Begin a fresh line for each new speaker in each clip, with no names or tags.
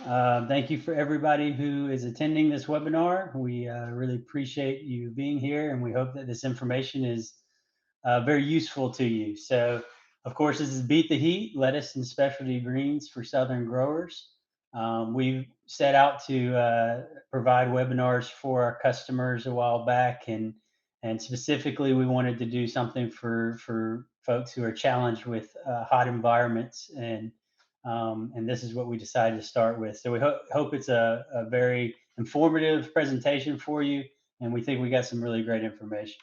Thank you for everybody who is attending this webinar. We really appreciate you being here, and we hope that this information is very useful to you. So, of course, this is Beat the Heat, lettuce and specialty greens for Southern growers. We set out to provide webinars for our customers a while back, and specifically, we wanted to do something for folks who are challenged with hot environments, and this is what we decided to start with. So we hope it's a very informative presentation for you, and we think we got some really great information.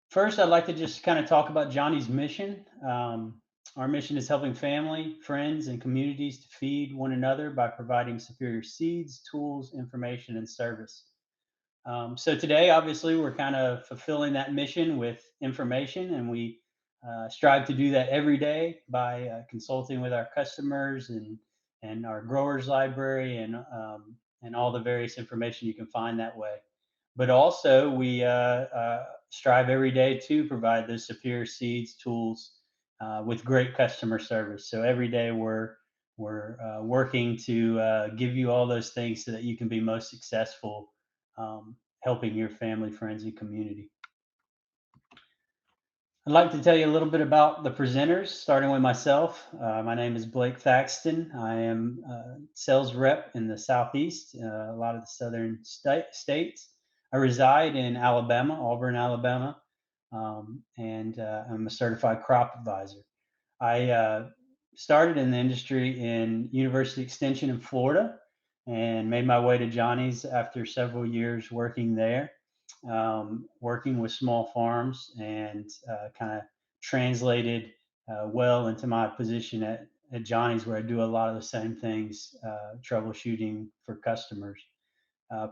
First, I'd like to just kind of talk about Johnny's mission. Our mission is helping family, friends, and communities to feed one another by providing superior seeds, tools, information, and service. So today, obviously, we're kind of fulfilling that mission with information, and we strive to do that every day by consulting with our customers and our growers library and all the various information you can find that way. But also, we strive every day to provide those superior seeds, tools, with great customer service. So every day we're working to give you all those things so that you can be most successful helping your family, friends, and community. I'd like to tell you a little bit about the presenters, starting with myself. My name is Blake Thaxton. I am sales rep in the Southeast, a lot of the southern states. I reside in Alabama, Auburn, Alabama, and I'm a certified crop advisor. I started in the industry in University Extension in Florida and made my way to Johnny's after several years working there, working with small farms and kind of translated well into my position at Johnny's, where I do a lot of the same things, troubleshooting for customers.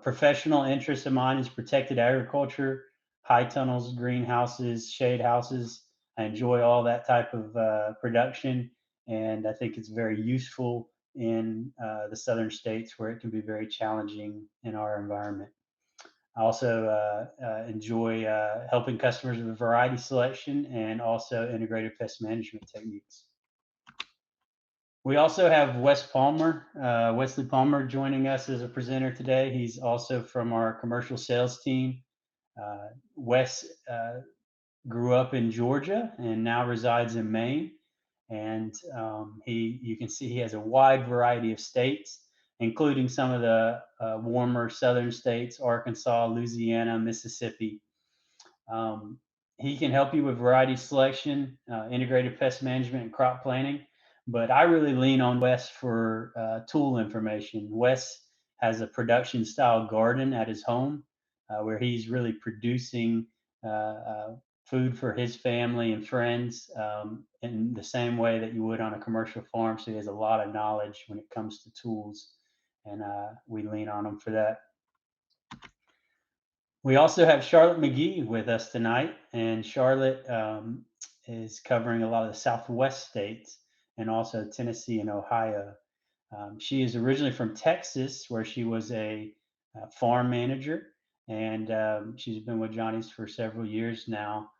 Professional interest of mine is protected agriculture, high tunnels, greenhouses, shade houses. I enjoy all that type of production, and I think it's very useful in the southern states where it can be very challenging in our environment. I also enjoy helping customers with variety selection and also integrated pest management techniques. We also have Wesley Palmer joining us as a presenter today. He's also from our commercial sales team. Wes grew up in Georgia and now resides in Maine. And you can see he has a wide variety of states, including some of the warmer southern states, Arkansas, Louisiana, Mississippi. He can help you with variety selection, integrated pest management, and crop planning. But I really lean on Wes for tool information. Wes has a production style garden at his home where he's really producing food for his family and friends in the same way that you would on a commercial farm. So he has a lot of knowledge when it comes to tools, and we lean on him for that. We also have Charlotte McGee with us tonight, and Charlotte is covering a lot of the Southwest states and also Tennessee and Ohio. She is originally from Texas, where she was a farm manager, and she's been with Johnny's for several years now.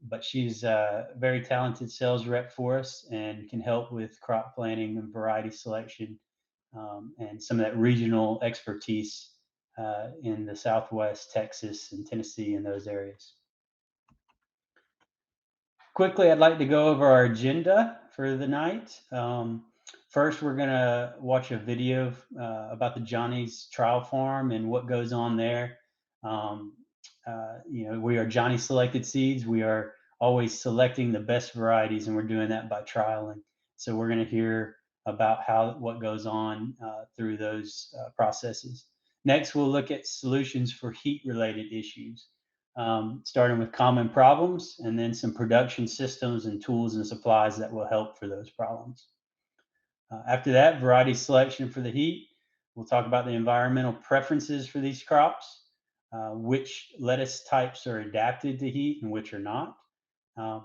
But she's a very talented sales rep for us and can help with crop planning and variety selection and some of that regional expertise in the Southwest, Texas, and Tennessee, and those areas. Quickly, I'd like to go over our agenda for the night. First, we're going to watch a video about the Johnny's trial farm and what goes on there. We are Johnny Selected Seeds. We are always selecting the best varieties, and we're doing that by trialing. So we're going to hear about what goes on through those processes. Next, we'll look at solutions for heat-related issues, starting with common problems and then some production systems and tools and supplies that will help for those problems. After that, variety selection for the heat. We'll talk about the environmental preferences for these crops, which lettuce types are adapted to heat and which are not,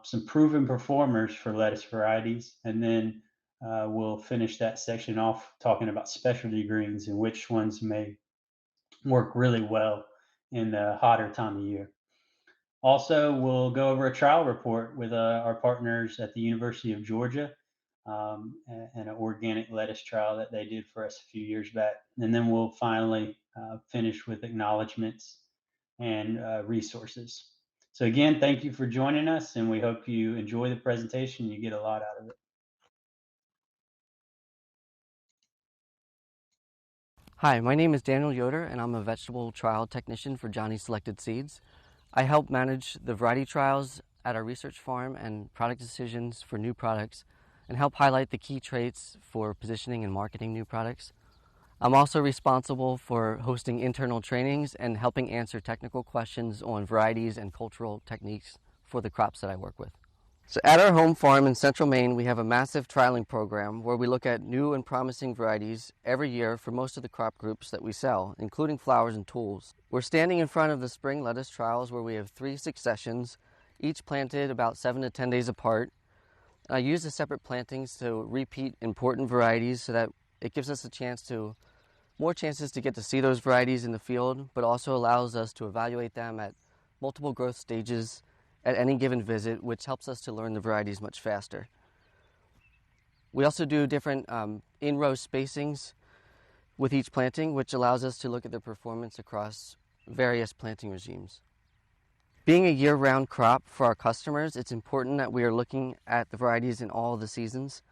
some proven performers for lettuce varieties, and then we'll finish that section off talking about specialty greens and which ones may work really well in the hotter time of year. Also, we'll go over a trial report with our partners at the University of Georgia. and an organic lettuce trial that they did for us a few years back. And then we'll finally finish with acknowledgments and resources. So again, thank you for joining us, and we hope you enjoy the presentation. You get a lot out of it.
Hi, my name is Daniel Yoder, and I'm a vegetable trial technician for Johnny Selected Seeds. I help manage the variety trials at our research farm and product decisions for new products, and help highlight the key traits for positioning and marketing new products. I'm also responsible for hosting internal trainings and helping answer technical questions on varieties and cultural techniques for the crops that I work with. So at our home farm in central Maine, we have a massive trialing program where we look at new and promising varieties every year for most of the crop groups that we sell, including flowers and tools. We're standing in front of the spring lettuce trials where we have 3 successions, each planted about 7 to 10 days apart. I use the separate plantings to repeat important varieties so that it gives us more chances to get to see those varieties in the field, but also allows us to evaluate them at multiple growth stages at any given visit, which helps us to learn the varieties much faster. We also do different in-row spacings with each planting, which allows us to look at their performance across various planting regimes. Being a year-round crop for our customers, it's important that we are looking at the varieties in all of the seasons.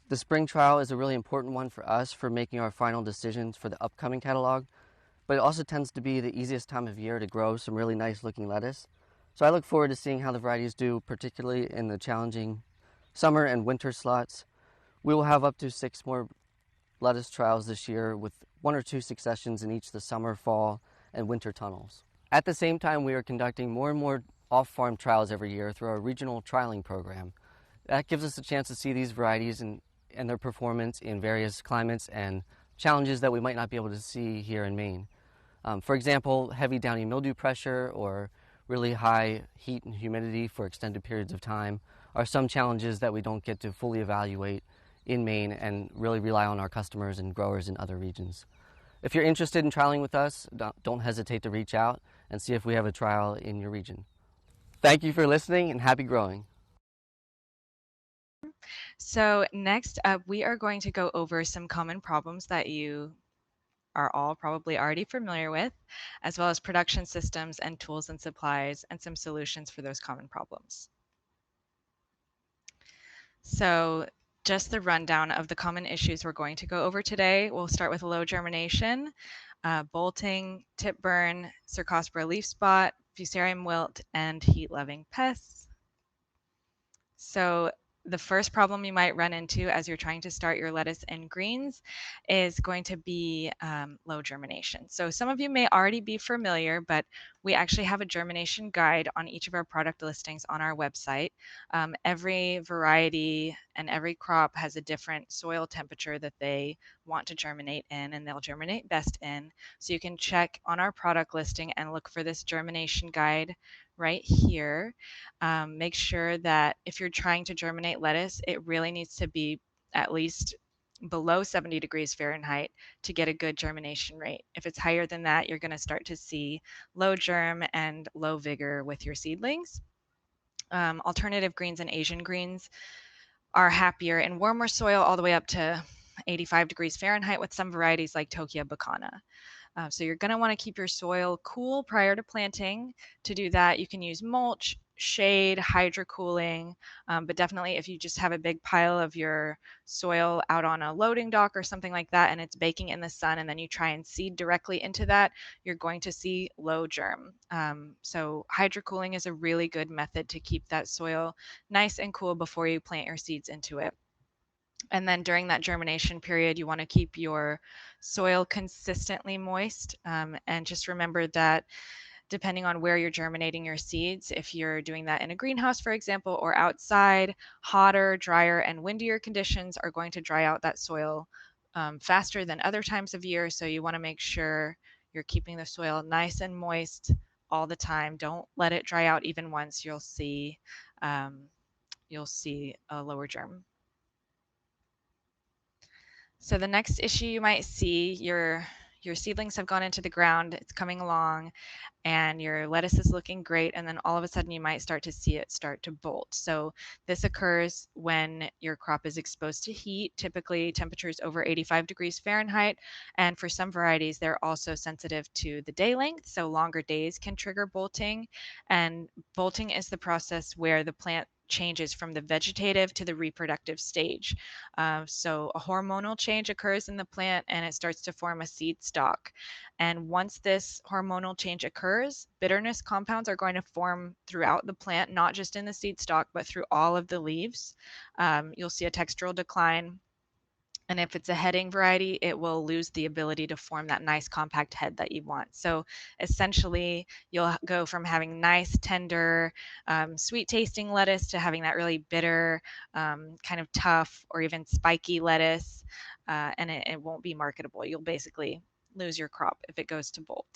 The spring trial is a really important one for us for making our final decisions for the upcoming catalog, but it also tends to be the easiest time of year to grow some really nice looking lettuce. So I look forward to seeing how the varieties do, particularly in the challenging summer and winter slots. We will have up to 6 more lettuce trials this year with 1 or 2 successions in each the summer, fall, and winter tunnels. At the same time, we are conducting more and more off-farm trials every year through our regional trialing program. That gives us a chance to see these varieties and their performance in various climates and challenges that we might not be able to see here in Maine. For example, heavy downy mildew pressure or really high heat and humidity for extended periods of time are some challenges that we don't get to fully evaluate in Maine and really rely on our customers and growers in other regions. If you're interested in trialing with us, don't hesitate to reach out and see if we have a trial in your region. Thank you for listening and happy growing.
So next up, we are going to go over some common problems that you are all probably already familiar with, as well as production systems and tools and supplies and some solutions for those common problems. So just the rundown of the common issues we're going to go over today. We'll start with low germination, bolting, tip burn, Cercospora leaf spot, Fusarium wilt, and heat-loving pests. So the first problem you might run into as you're trying to start your lettuce and greens is going to be low germination. So some of you may already be familiar, but we actually have a germination guide on each of our product listings on our website. Every variety and every crop has a different soil temperature that they want to germinate in, and they'll germinate best in. So you can check on our product listing and look for this germination guide right here. Make sure that if you're trying to germinate lettuce, it really needs to be at least below 70 degrees Fahrenheit to get a good germination rate. If it's higher than that, you're going to start to see low germ and low vigor with your seedlings. Alternative greens and Asian greens are happier in warmer soil all the way up to 85 degrees Fahrenheit with some varieties like Tokia Bacana. So you're going to want to keep your soil cool prior to planting. To do that, you can use mulch, shade, hydrocooling, but definitely if you just have a big pile of your soil out on a loading dock or something like that and it's baking in the sun and then you try and seed directly into that, you're going to see low germ. So hydrocooling is a really good method to keep that soil nice and cool before you plant your seeds into it. And then during that germination period, you want to keep your soil consistently moist. And just remember that depending on where you're germinating your seeds, if you're doing that in a greenhouse, for example, or outside, hotter, drier, and windier conditions are going to dry out that soil faster than other times of year. So you want to make sure you're keeping the soil nice and moist all the time. Don't let it dry out even once. You'll see a lower germ. So the next issue you might see, you're your seedlings have gone into the ground, it's coming along, and your lettuce is looking great, and then all of a sudden you might start to see it start to bolt. So this occurs when your crop is exposed to heat, typically temperatures over 85 degrees Fahrenheit, and for some varieties they're also sensitive to the day length, so longer days can trigger bolting. And bolting is the process where the plant changes from the vegetative to the reproductive stage. So a hormonal change occurs in the plant and it starts to form a seed stalk. And once this hormonal change occurs, bitterness compounds are going to form throughout the plant, not just in the seed stalk, but through all of the leaves. You'll see a textural decline. And if it's a heading variety, it will lose the ability to form that nice compact head that you want. So essentially, you'll go from having nice, tender, sweet tasting lettuce to having that really bitter, kind of tough or even spiky lettuce, and it won't be marketable. You'll basically lose your crop if it goes to bolt.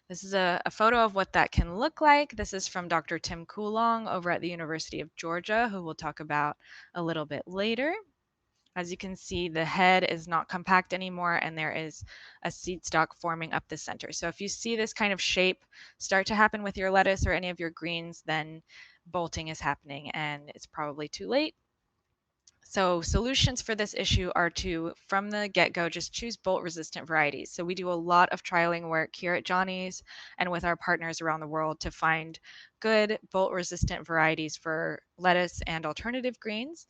This is a photo of what that can look like. This is from Dr. Tim Coulong over at the University of Georgia, who we'll talk about a little bit later. As you can see, the head is not compact anymore and there is a seed stalk forming up the center. So if you see this kind of shape start to happen with your lettuce or any of your greens, then bolting is happening and it's probably too late. So solutions for this issue are to, from the get-go, just choose bolt-resistant varieties. So we do a lot of trialing work here at Johnny's and with our partners around the world to find good bolt-resistant varieties for lettuce and alternative greens.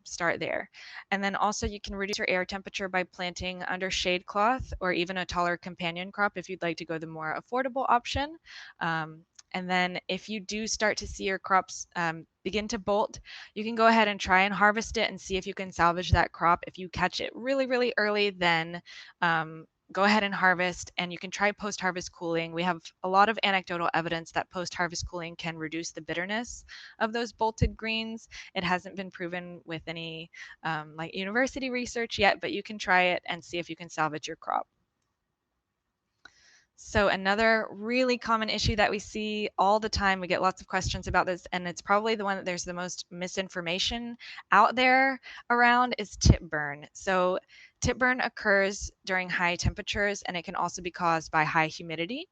Start there. And then also you can reduce your air temperature by planting under shade cloth or even a taller companion crop if you'd like to go the more affordable option. And then if you do start to see your crops begin to bolt, you can go ahead and try and harvest it and see if you can salvage that crop. If you catch it really, really early, then go ahead and harvest, and you can try post-harvest cooling. We have a lot of anecdotal evidence that post-harvest cooling can reduce the bitterness of those bolted greens. It hasn't been proven with any like university research yet, but you can try it and see if you can salvage your crop. So another really common issue that we see all the time, we get lots of questions about this, and it's probably the one that there's the most misinformation out there around, is tip burn. So tip burn occurs during high temperatures, and it can also be caused by high humidity.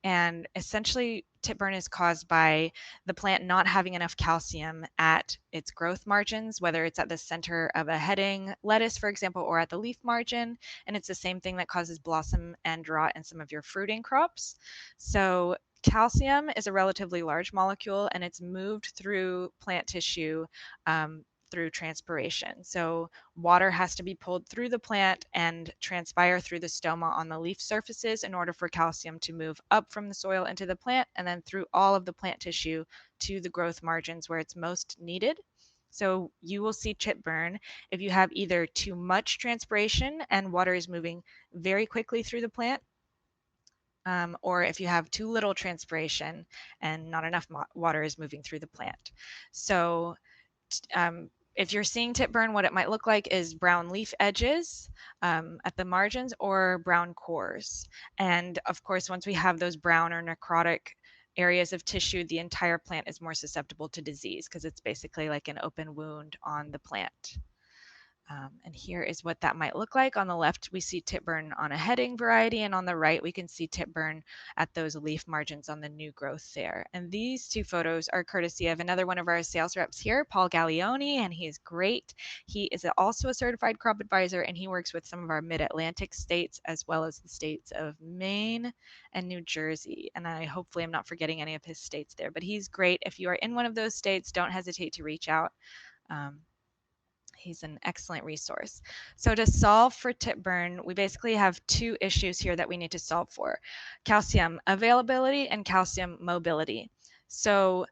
And essentially, tip burn is caused by the plant not having enough calcium at its growth margins, whether it's at the center of a heading lettuce, for example, or at the leaf margin. And it's the same thing that causes blossom end rot in some of your fruiting crops. So calcium is a relatively large molecule and it's moved through plant tissue through transpiration. So water has to be pulled through the plant and transpire through the stoma on the leaf surfaces in order for calcium to move up from the soil into the plant and then through all of the plant tissue to the growth margins where it's most needed. So you will see chip burn if you have either too much transpiration and water is moving very quickly through the plant, or if you have too little transpiration and not enough water is moving through the plant. So if you're seeing tip burn, what it might look like is brown leaf edges at the margins or brown cores. And of course, once we have those brown or necrotic areas of tissue, the entire plant is more susceptible to disease because it's basically like an open wound on the plant. And here is what that might look like. On the left, we see tip burn on a heading variety, and on the right, we can see tip burn at those leaf margins on the new growth there. And these two photos are courtesy of another one of our sales reps here, Paul Gaglione, and he is great. He is also a certified crop advisor, and he works with some of our mid-Atlantic states as well as the states of Maine and New Jersey. And I hopefully I'm not forgetting any of his states there, but he's great. If you are in one of those states, don't hesitate to reach out. He's an excellent resource. So to solve for tip burn, we basically have two issues here that we need to solve for: calcium availability and calcium mobility. So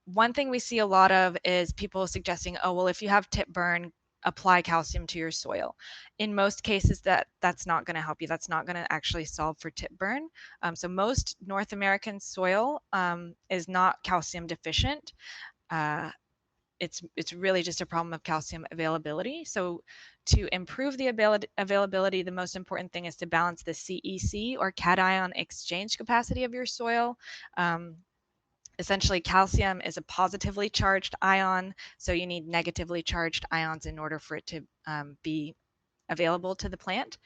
one thing we see a lot of is people suggesting, oh, well, if you have tip burn, apply calcium to your soil. In most cases, that's not going to help you. That's not going to actually solve for tip burn. So most North American soil is not calcium deficient. It's really just a problem of calcium availability. So to improve the availability, the most important thing is to balance the CEC or cation exchange capacity of your soil. Essentially, calcium is a positively charged ion, so you need negatively charged ions in order for it to be available to the plant.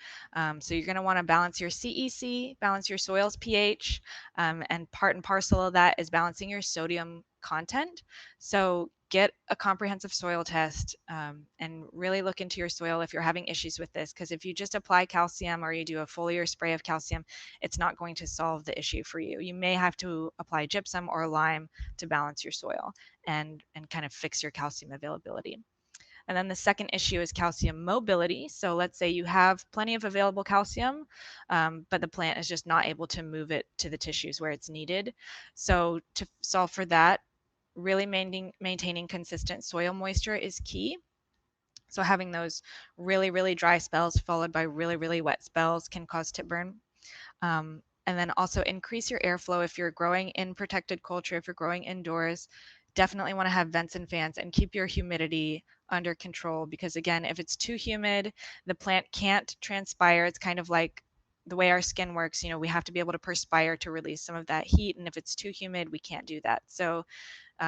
So you're going to want to balance your CEC, balance your soil's pH, and part and parcel of that is balancing your sodium content. So get a comprehensive soil test and really look into your soil if you're having issues with this, because if you just apply calcium or you do a foliar spray of calcium, it's not going to solve the issue for you. You may have to apply gypsum or lime to balance your soil and kind of fix your calcium availability. And then the second issue is calcium mobility. So let's say you have plenty of available calcium, but the plant is just not able to move it to the tissues where it's needed. So to solve for that, really maintaining consistent soil moisture is key. So having those really, really dry spells followed by really, really wet spells can cause tip burn. And then also increase your airflow if you're growing in protected culture, if you're growing indoors. Definitely want to have vents and fans and keep your humidity under control, because again, if it's too humid, the plant can't transpire. It's kind of like the way our skin works. We have to be able to perspire to release some of that heat, and if it's too humid, we can't do that. So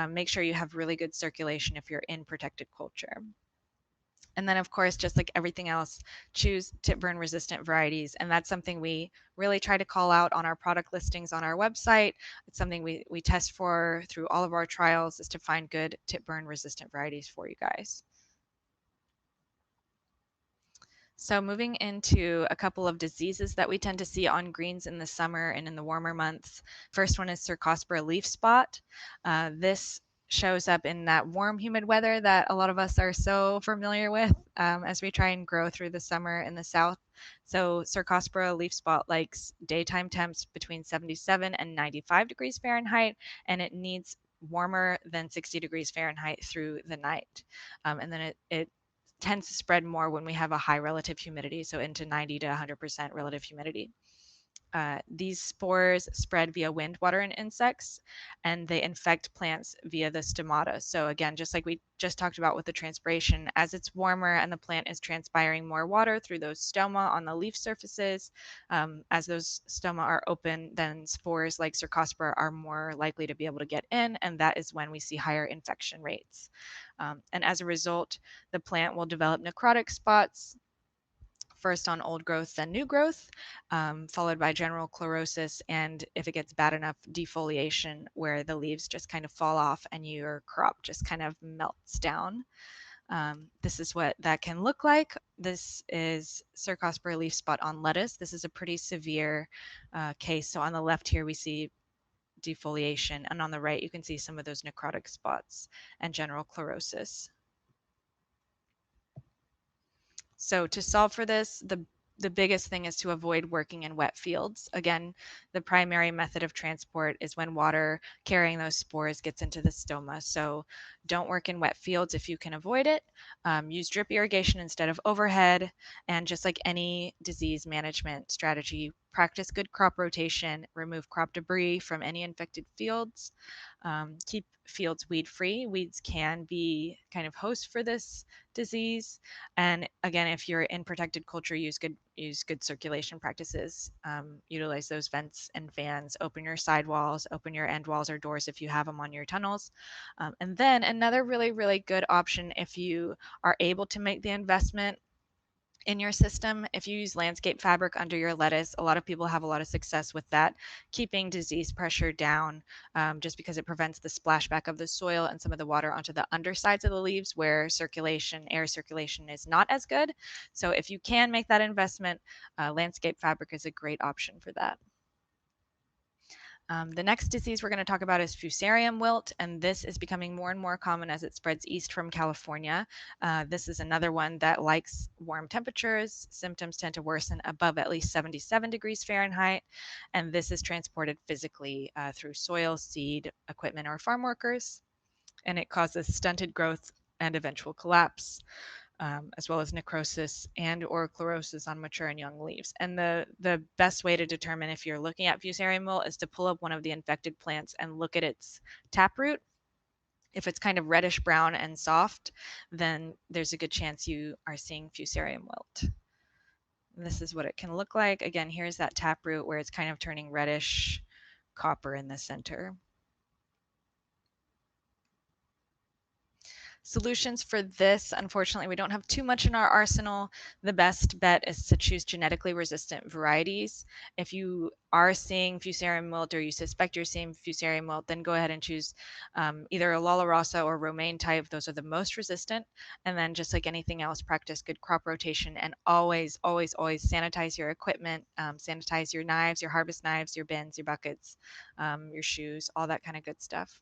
make sure you have really good circulation if you're in protected culture. And then, of course, just like everything else, choose tip burn resistant varieties. And that's something we really try to call out on our product listings on our website. It's something we test for through all of our trials, is to find good tip burn resistant varieties for you guys. So moving into a couple of diseases that we tend to see on greens in the summer and in the warmer months. First one is Cercospora leaf spot. This shows up in that warm, humid weather that a lot of us are so familiar with as we try and grow through the summer in the south. So Cercospora leaf spot likes daytime temps between 77 and 95 degrees Fahrenheit, and it needs warmer than 60 degrees Fahrenheit through the night. And then it tends to spread more when we have a high relative humidity, so into 90 to 100% relative humidity. These spores spread via wind, water, and insects, and they infect plants via the stomata. So again, just like we just talked about with the transpiration, as it's warmer and the plant is transpiring more water through those stoma on the leaf surfaces, as those stoma are open, then spores like Cercospora are more likely to be able to get in, and that is when we see higher infection rates. And as a result, the plant will develop necrotic spots, first on old growth, then new growth, followed by general chlorosis, and if it gets bad enough, defoliation, where the leaves just kind of fall off and your crop just kind of melts down. This is what that can look like. This is Cercospora leaf spot on lettuce. This is a pretty severe case. So on the left here, we see defoliation, and on the right, you can see some of those necrotic spots and general chlorosis. So to solve for this, the biggest thing is to avoid working in wet fields. Again, the primary method of transport is when water carrying those spores gets into the stoma. So don't work in wet fields if you can avoid it. Use drip irrigation instead of overhead. And just like any disease management strategy, practice good crop rotation, remove crop debris from any infected fields. Keep fields weed free. Weeds can be kind of host for this disease. And again, if you're in protected culture, use good circulation practices. Utilize those vents and fans. Open your sidewalls, open your end walls or doors if you have them on your tunnels. And then another really, really good option, if you are able to make the investment in your system, if you use landscape fabric under your lettuce, a lot of people have a lot of success with that, keeping disease pressure down, just because it prevents the splashback of the soil and some of the water onto the undersides of the leaves where air circulation is not as good. So if you can make that investment, landscape fabric is a great option for that. The next disease we're going to talk about is Fusarium wilt, and this is becoming more and more common as it spreads east from California. This is another one that likes warm temperatures. Symptoms tend to worsen above at least 77 degrees Fahrenheit, and this is transported physically through soil, seed, equipment, or farm workers, and it causes stunted growth and eventual collapse. As well as necrosis and or chlorosis on mature and young leaves. And the best way to determine if you're looking at Fusarium wilt is to pull up one of the infected plants and look at its taproot. If it's kind of reddish brown and soft, then there's a good chance you are seeing Fusarium wilt. And this is what it can look like. Again, here's that taproot where it's kind of turning reddish copper in the center. Solutions for this, unfortunately, we don't have too much in our arsenal. The best bet is to choose genetically resistant varieties. If you are seeing Fusarium wilt or you suspect you're seeing Fusarium wilt, then go ahead and choose either a Lala Rosa or Romaine type. Those are the most resistant. And then just like anything else, practice good crop rotation and always, always, always sanitize your equipment, sanitize your knives, your harvest knives, your bins, your buckets, your shoes, all that kind of good stuff.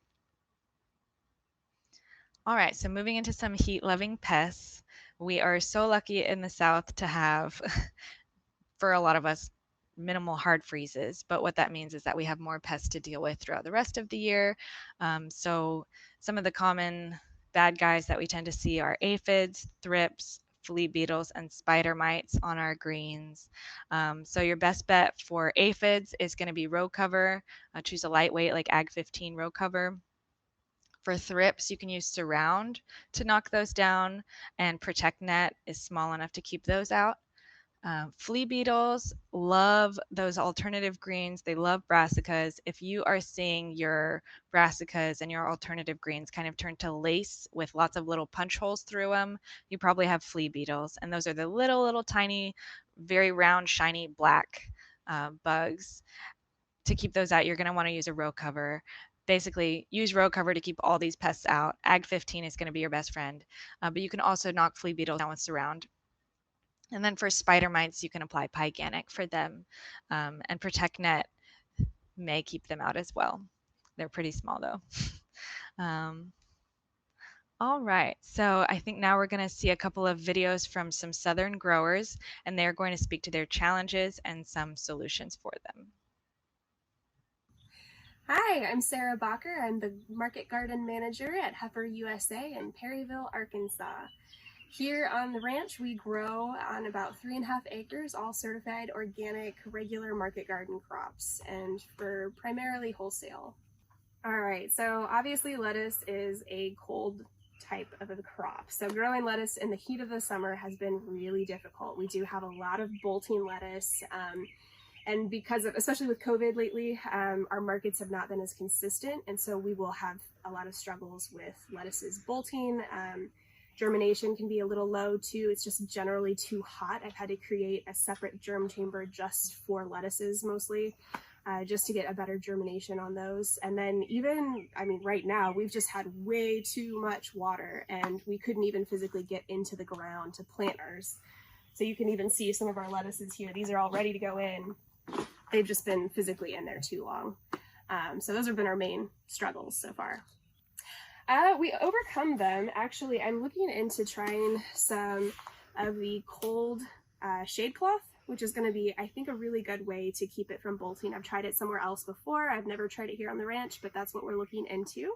All right, so moving into some heat-loving pests. We are so lucky in the South to have, for a lot of us, minimal hard freezes. But what that means is that we have more pests to deal with throughout the rest of the year. So some of the common bad guys that we tend to see are aphids, thrips, flea beetles, and spider mites on our greens. So your best bet for aphids is going to be row cover. Choose a lightweight like Ag 15 row cover. For thrips, you can use Surround to knock those down, and Protect Net is small enough to keep those out. Flea beetles love those alternative greens. They love brassicas. If you are seeing your brassicas and your alternative greens kind of turn to lace with lots of little punch holes through them, you probably have flea beetles. And those are the little tiny, very round, shiny black bugs. To keep those out, you're going to want to use a row cover. Basically, use row cover to keep all these pests out. Ag 15 is going to be your best friend, but you can also knock flea beetles down with Surround. And then for spider mites, you can apply Pyganic for them, and Protect Net may keep them out as well. They're pretty small though. All right, so I think now we're going to see a couple of videos from some Southern growers, and they're going to speak to their challenges and some solutions for them.
Hi, I'm Sarah Bacher. I'm the Market Garden Manager at Heifer USA in Perryville, Arkansas. Here on the ranch, we grow on about 3.5 acres, all certified organic, regular market garden crops, and for primarily wholesale. All right, so obviously lettuce is a cold type of a crop. So growing lettuce in the heat of the summer has been really difficult. We do have a lot of bolting lettuce. And because of, especially with COVID lately, our markets have not been as consistent. And so we will have a lot of struggles with lettuces bolting. Germination can be a little low too. It's just generally too hot. I've had to create a separate germ chamber just for lettuces mostly, just to get a better germination on those. And then even, I mean, right now we've just had way too much water and we couldn't even physically get into the ground to plant ours. So you can even see some of our lettuces here. These are all ready to go in. They've just been physically in there too long. So those have been our main struggles so far. We overcome them. Actually, I'm looking into trying some of the cold shade cloth, which is going to be, I think, a really good way to keep it from bolting. I've tried it somewhere else before. I've never tried it here on the ranch, but that's what we're looking into.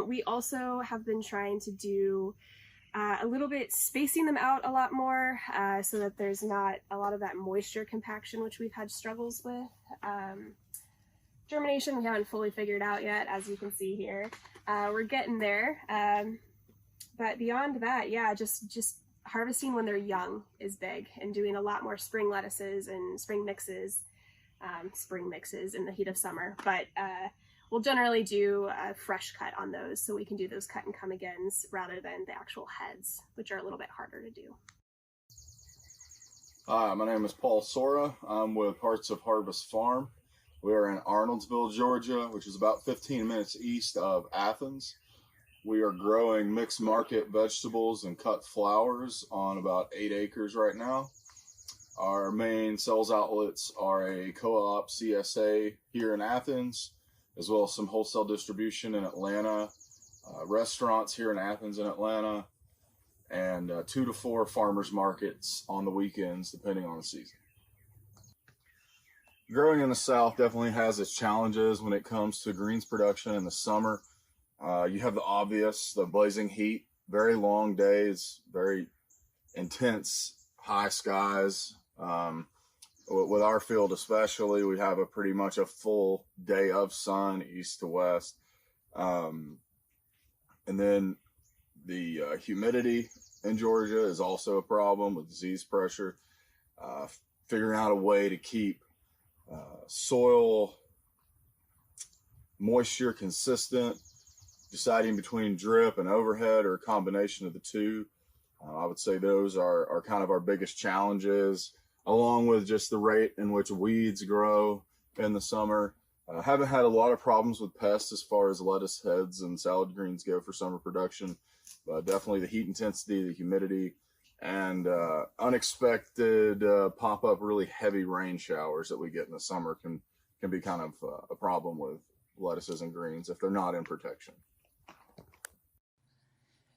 We also have been trying to do a little bit spacing them out a lot more so that there's not a lot of that moisture compaction, which we've had struggles with. Germination we haven't fully figured out yet, as you can see here. We're getting there. But beyond that, yeah, just harvesting when they're young is big, and doing a lot more spring lettuces and spring mixes in the heat of summer. But we'll generally do a fresh cut on those, so we can do those cut and come agains rather than the actual heads, which are a little bit harder to do.
Hi, my name is Paul Sora. I'm with Hearts of Harvest Farm. We are in Arnoldsville, Georgia, which is about 15 minutes east of Athens. We are growing mixed market vegetables and cut flowers on about 8 acres right now. Our main sales outlets are a co-op CSA here in Athens, as well as some wholesale distribution in Atlanta, restaurants here in Athens and Atlanta, and 2 to 4 farmers markets on the weekends, depending on the season. Growing in the South definitely has its challenges when it comes to greens production in the summer. You have the obvious, the blazing heat, very long days, very intense high skies. With our field especially, we have pretty much a full day of sun east to west. And then the humidity in Georgia is also a problem with disease pressure. Figuring out a way to keep soil moisture consistent deciding between drip and overhead or a combination of the two. I would say those are kind of our biggest challenges, along with just the rate in which weeds grow in the summer. Haven't had a lot of problems with pests as far as lettuce heads and salad greens go for summer production, but definitely the heat intensity, the humidity, and unexpected pop-up really heavy rain showers that we get in the summer can be kind of a problem with lettuces and greens if they're not in protection.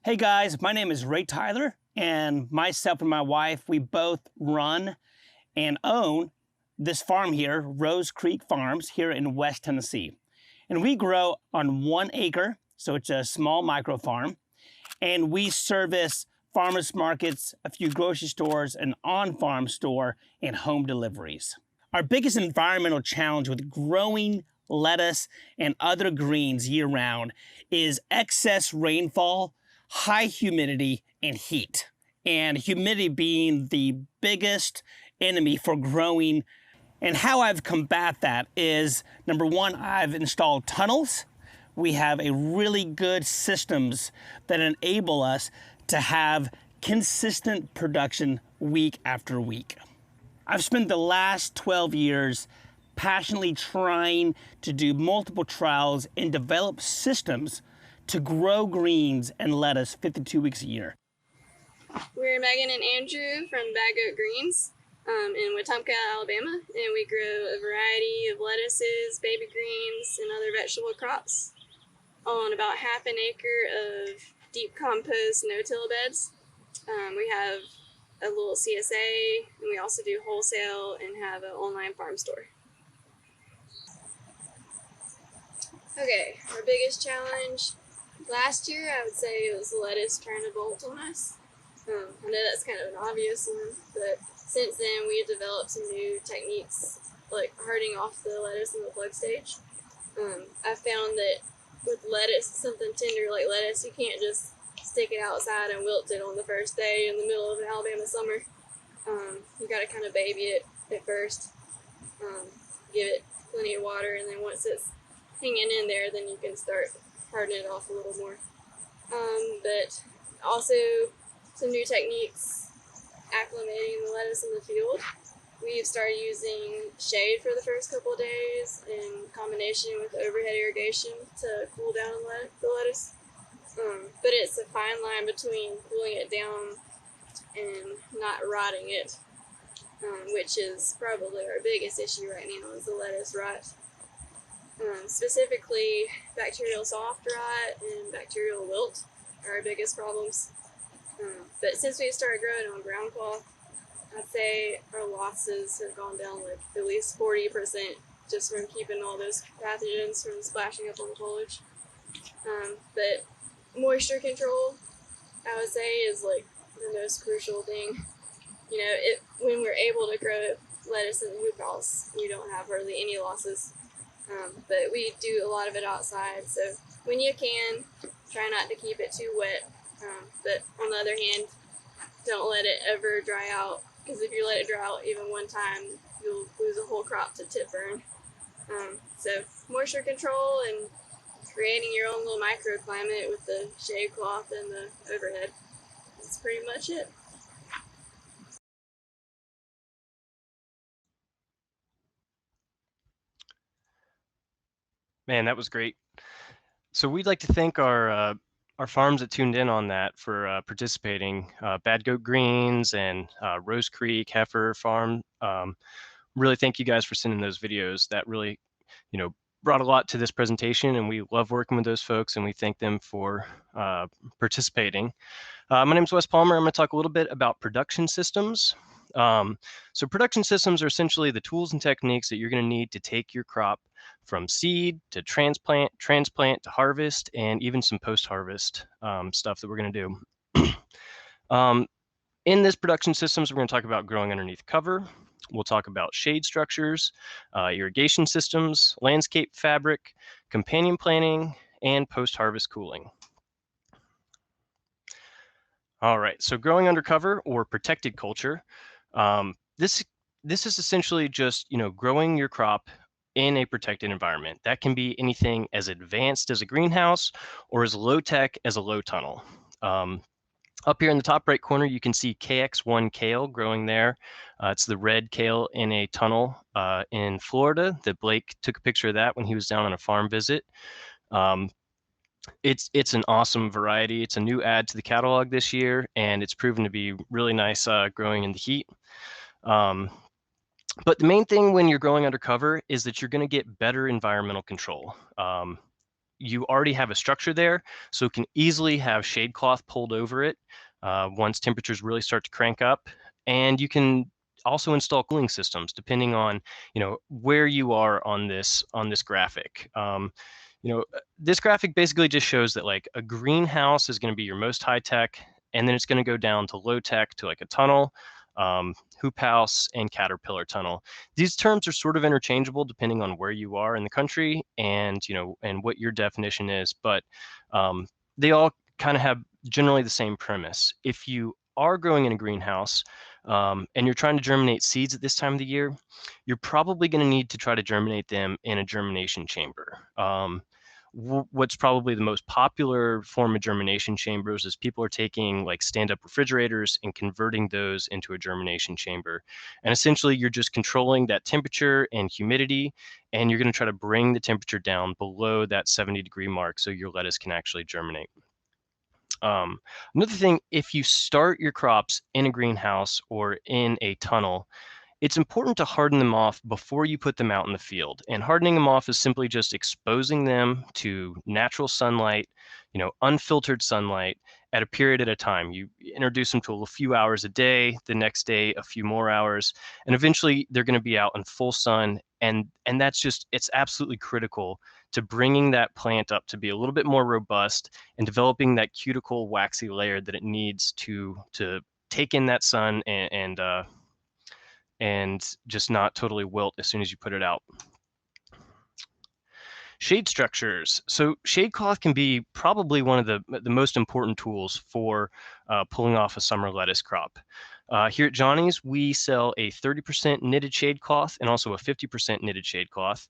Hey guys, my name is Ray Tyler, and myself and my wife, we both run and own this farm here, Rose Creek Farms, here in West Tennessee. And we grow on 1 acre, so it's a small micro farm, and we service farmers markets, a few grocery stores, an on-farm store, and home deliveries. Our biggest environmental challenge with growing lettuce and other greens year-round is excess rainfall, high humidity, and heat. And humidity being the biggest enemy for growing. And how I've combat that is, number one, I've installed tunnels. We have a really good systems that enable us to have consistent production week after week. I've spent the last 12 years passionately trying to do multiple trials and develop systems to grow greens and lettuce 52 weeks a year.
We're Megan and Andrew from Bag Oak Greens in Wetumpka, Alabama, and we grow a variety of lettuces, baby greens, and other vegetable crops on about half an acre of deep compost no-till beds. We have a little CSA, and we also do wholesale and have an online farm store. Okay, our biggest challenge last year, I would say, it was the lettuce trying to bolt on us. I know that's kind of an obvious one, but since then we have developed some new techniques like herding off the lettuce in the plug stage. I found that with lettuce, something tender like lettuce, you can't just stick it outside and wilt it on the first day in the middle of an Alabama summer. You got to kind of baby it at first, give it plenty of water, and then once it's hanging in there, then you can start harden it off a little more. But also some new techniques acclimating the lettuce in the field. We've started using shade for the first couple of days in combination with overhead irrigation to cool down the lettuce. But it's a fine line between cooling it down and not rotting it, which is probably our biggest issue right now is the lettuce rot. Specifically, bacterial soft rot and bacterial wilt are our biggest problems. But since we started growing on ground cloth, I'd say our losses have gone down like at least 40% just from keeping all those pathogens from splashing up on the foliage. But moisture control, I would say, is like the most crucial thing. You know, when we're able to grow lettuce in the hoop house, we don't have hardly any losses. But we do a lot of it outside, so when you can, try not to keep it too wet. But on the other hand, don't let it ever dry out, because if you let it dry out even one time, you'll lose a whole crop to tip burn. So moisture control and creating your own little microclimate with the shade cloth and the overhead. That's pretty much it.
Man, that was great. So we'd like to thank our farms that tuned in on that for participating. Bad Goat Greens and Rose Creek Heifer Farm. Really thank you guys for sending those videos. That really, brought a lot to this presentation, and we love working with those folks, and we thank them for participating. My name is Wes Palmer. I'm going to talk a little bit about production systems. So production systems are essentially the tools and techniques that you're going to need to take your crop from seed to transplant to harvest, and even some post-harvest stuff that we're going to do. In this production systems, we're going to talk about growing underneath cover. We'll talk about shade structures, irrigation systems, landscape fabric, companion planting, and post-harvest cooling. All right, so growing under cover or protected culture. This is essentially just growing your crop in a protected environment. That can be anything as advanced as a greenhouse or as low tech as a low tunnel. Up here in the top right corner, you can see KX1 kale growing there. It's the red kale in a tunnel in Florida that Blake took a picture of that when he was down on a farm visit. It's an awesome variety. It's a new add to the catalog this year, and it's proven to be really nice growing in the heat. But the main thing when you're growing undercover is that you're going to get better environmental control. You already have a structure there, so it can easily have shade cloth pulled over it once temperatures really start to crank up. And you can also install cooling systems depending on where you are on this graphic. This graphic basically just shows that like a greenhouse is going to be your most high tech, and then it's going to go down to low tech to like a tunnel, hoop house, and caterpillar tunnel. These terms are sort of interchangeable depending on where you are in the country and and what your definition is, but they all kind of have generally the same premise. If you are growing in a greenhouse and you're trying to germinate seeds at this time of the year, you're probably going to need to try to germinate them in a germination chamber. What's probably the most popular form of germination chambers is people are taking like stand-up refrigerators and converting those into a germination chamber. And essentially you're just controlling that temperature and humidity, and you're going to try to bring the temperature down below that 70-degree mark so your lettuce can actually germinate. Another thing, if you start your crops in a greenhouse or in a tunnel, it's important to harden them off before you put them out in the field. And hardening them off is simply just exposing them to natural sunlight, unfiltered sunlight at a period at a time. You introduce them to a few hours a day, the next day a few more hours, and eventually they're going to be out in full sun. And it's absolutely critical to bringing that plant up to be a little bit more robust and developing that cuticle waxy layer that it needs to take in that sun and just not totally wilt as soon as you put it out. Shade structures. So shade cloth can be probably one of the most important tools for pulling off a summer lettuce crop. Here at Johnny's, we sell a 30% knitted shade cloth and also a 50% knitted shade cloth.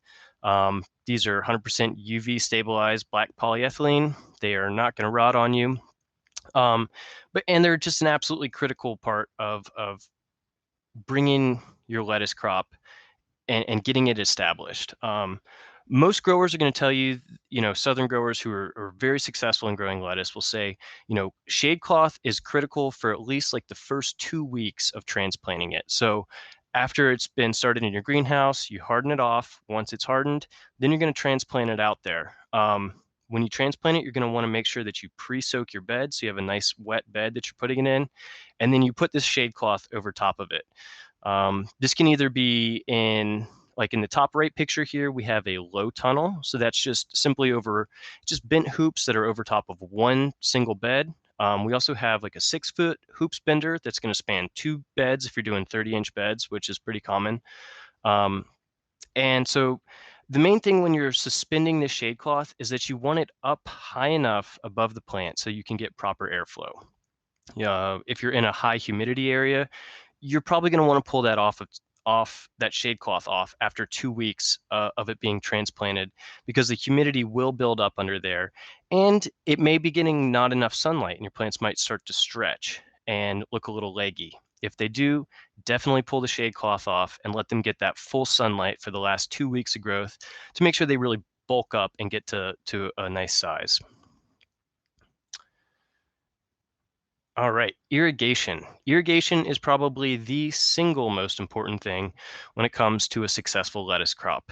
These are 100% UV stabilized black polyethylene. They are not going to rot on you. And they're just an absolutely critical part of bringing your lettuce crop and getting it established. Most growers are going to tell you, southern growers who are very successful in growing lettuce will say, shade cloth is critical for at least like the first 2 weeks of transplanting it. So after it's been started in your greenhouse, you harden it off. Once it's hardened, then you're going to transplant it out there. When you transplant it, you're going to want to make sure that you pre-soak your bed so you have a nice wet bed that you're putting it in, and then you put this shade cloth over top of it. This can either be in the top right picture here, we have a low tunnel. So that's just simply over just bent hoops that are over top of one single bed. We also have like a 6-foot hoops bender that's going to span 2 beds if you're doing 30-inch beds, which is pretty common. And so the main thing when you're suspending this shade cloth is that you want it up high enough above the plant so you can get proper airflow. If you're in a high humidity area, you're probably going to want to pull that off that shade cloth off after 2 weeks of it being transplanted, because the humidity will build up under there, and it may be getting not enough sunlight, and your plants might start to stretch and look a little leggy. If they do, definitely pull the shade cloth off and let them get that full sunlight for the last 2 weeks of growth to make sure they really bulk up and get to a nice size. All right, irrigation. Irrigation is probably the single most important thing when it comes to a successful lettuce crop.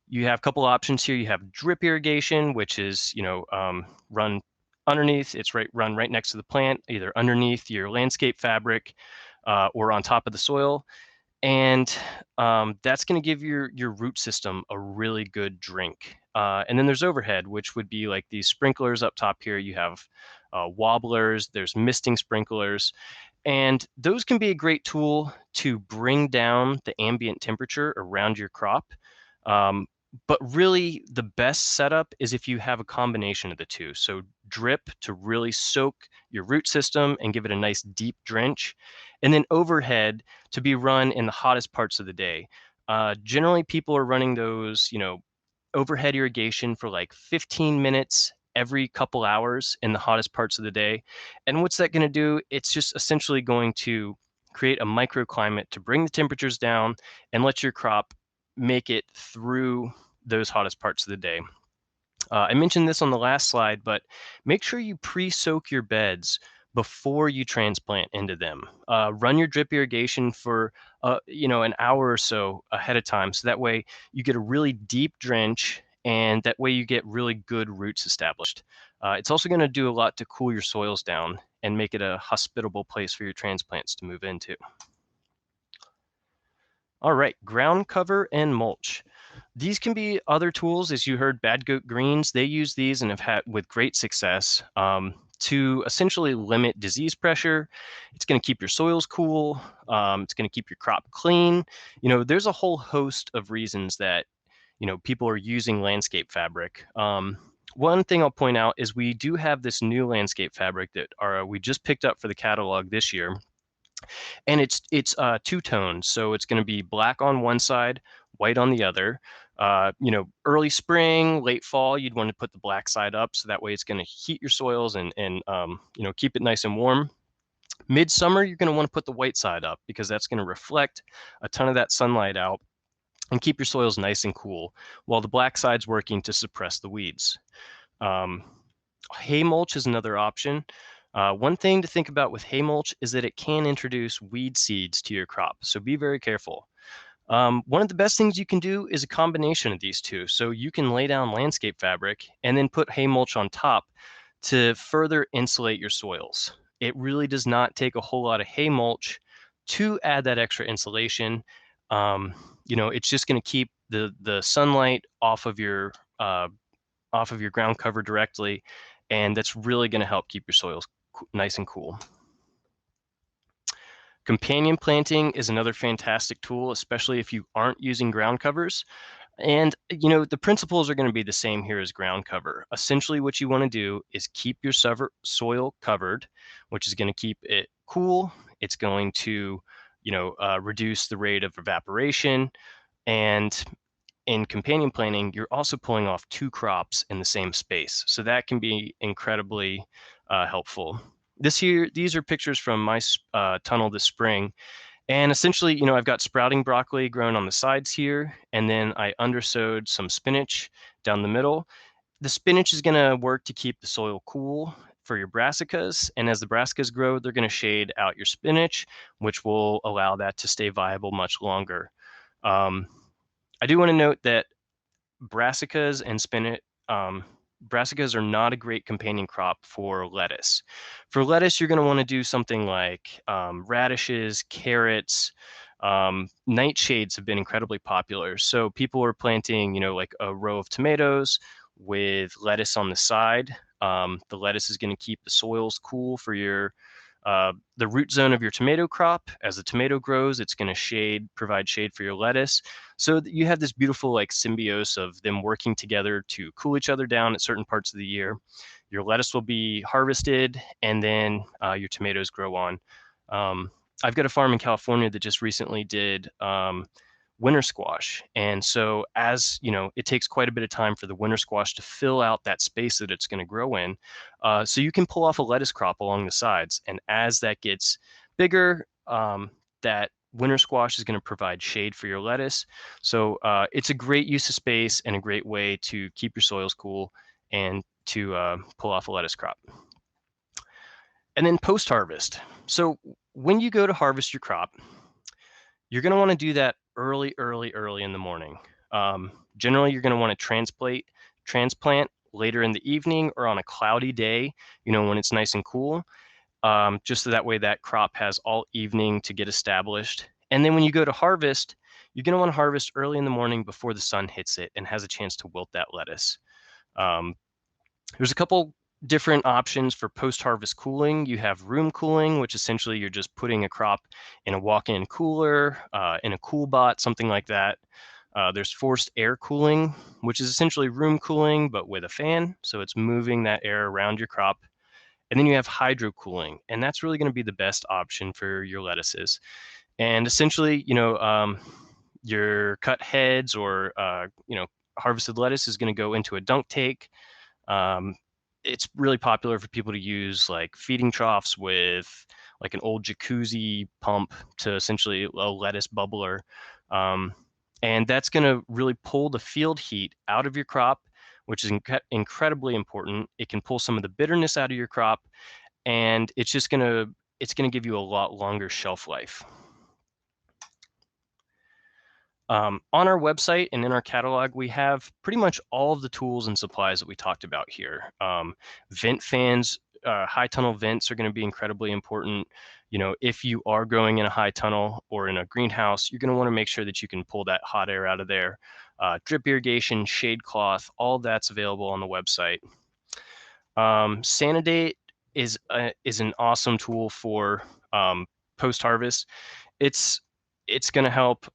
You have a couple options here. You have drip irrigation, which is run underneath. It's run right next to the plant, either underneath your landscape fabric or on top of the soil. And that's going to give your root system a really good drink. And then there's overhead, which would be like these sprinklers up top here. You have wobblers, there's misting sprinklers, and those can be a great tool to bring down the ambient temperature around your crop. But really the best setup is if you have a combination of the two. So drip to really soak your root system and give it a nice deep drench, and then overhead to be run in the hottest parts of the day. Generally, people are running those, overhead irrigation for like 15 minutes every couple hours in the hottest parts of the day. And what's that going to do? It's just essentially going to create a microclimate to bring the temperatures down and let your crop make it through those hottest parts of the day. I mentioned this on the last slide, but make sure you pre-soak your beds before you transplant into them. Run your drip irrigation for an hour or so ahead of time, so that way you get a really deep drench, and that way you get really good roots established. It's also going to do a lot to cool your soils down and make it a hospitable place for your transplants to move into. All right, ground cover and mulch. These can be other tools. As you heard, Bad Goat Greens, they use these and have had with great success to essentially limit disease pressure. It's going to keep your soils cool. It's going to keep your crop clean. There's a whole host of reasons that, people are using landscape fabric. One thing I'll point out is we do have this new landscape fabric that we just picked up for the catalog this year. And it's two-tone, so it's going to be black on one side, white on the other. Early spring, late fall, you'd want to put the black side up, so that way it's going to heat your soils and keep it nice and warm. Midsummer, you're going to want to put the white side up because that's going to reflect a ton of that sunlight out and keep your soils nice and cool, while the black side's working to suppress the weeds. Hay mulch is another option. One thing to think about with hay mulch is that it can introduce weed seeds to your crop, so be very careful. One of the best things you can do is a combination of these two. So you can lay down landscape fabric and then put hay mulch on top to further insulate your soils. It really does not take a whole lot of hay mulch to add that extra insulation. It's just going to keep the sunlight off of your ground cover directly, and that's really going to help keep your soils nice and cool. Companion planting is another fantastic tool, especially if you aren't using ground covers. And, the principles are going to be the same here as ground cover. Essentially, what you want to do is keep your soil covered, which is going to keep it cool. It's going to, reduce the rate of evaporation. And in companion planting, you're also pulling off two crops in the same space. So that can be incredibly helpful. These are pictures from my tunnel this spring. And essentially, I've got sprouting broccoli grown on the sides here, and then I undersowed some spinach down the middle. The spinach is going to work to keep the soil cool for your brassicas, and as the brassicas grow, they're going to shade out your spinach, which will allow that to stay viable much longer. I do want to note that brassicas and spinach, brassicas are not a great companion crop for lettuce. For lettuce, you're going to want to do something like radishes, carrots. Nightshades have been incredibly popular. So people are planting, like a row of tomatoes with lettuce on the side. The lettuce is going to keep the soils cool for the root zone of your tomato crop. As the tomato grows, it's going to provide shade for your lettuce. So you have this beautiful symbiosis of them working together to cool each other down at certain parts of the year. Your lettuce will be harvested, and then your tomatoes grow on. I've got a farm in California that just recently did winter squash. And so it takes quite a bit of time for the winter squash to fill out that space that it's going to grow in. So you can pull off a lettuce crop along the sides. And as that gets bigger, that winter squash is going to provide shade for your lettuce. So it's a great use of space and a great way to keep your soils cool and to pull off a lettuce crop. And then post-harvest. So when you go to harvest your crop, you're going to want to do that early in the morning. Generally, you're going to want to transplant later in the evening or on a cloudy day, when it's nice and cool, just so that way that crop has all evening to get established. And then when you go to harvest, you're going to want to harvest early in the morning before the sun hits it and has a chance to wilt that lettuce. There's a couple different options for post-harvest cooling. You have room cooling, which essentially you're just putting a crop in a walk-in cooler, in a cool bot, something like that. There's forced air cooling, which is essentially room cooling, but with a fan. So it's moving that air around your crop. And then you have hydro cooling, and that's really going to be the best option for your lettuces. And essentially, your cut heads or harvested lettuce is going to go into a dunk tank. It's really popular for people to use like feeding troughs with like an old jacuzzi pump to essentially a lettuce bubbler. And that's going to really pull the field heat out of your crop, which is incredibly important. It can pull some of the bitterness out of your crop, and it's going to give you a lot longer shelf life. On our website and in our catalog, we have pretty much all of the tools and supplies that we talked about here. Vent fans, high tunnel vents are going to be incredibly important. If you are growing in a high tunnel or in a greenhouse, you're going to want to make sure that you can pull that hot air out of there. Drip irrigation, shade cloth, all that's available on the website. Sanidate is an awesome tool for post-harvest. It's going to help.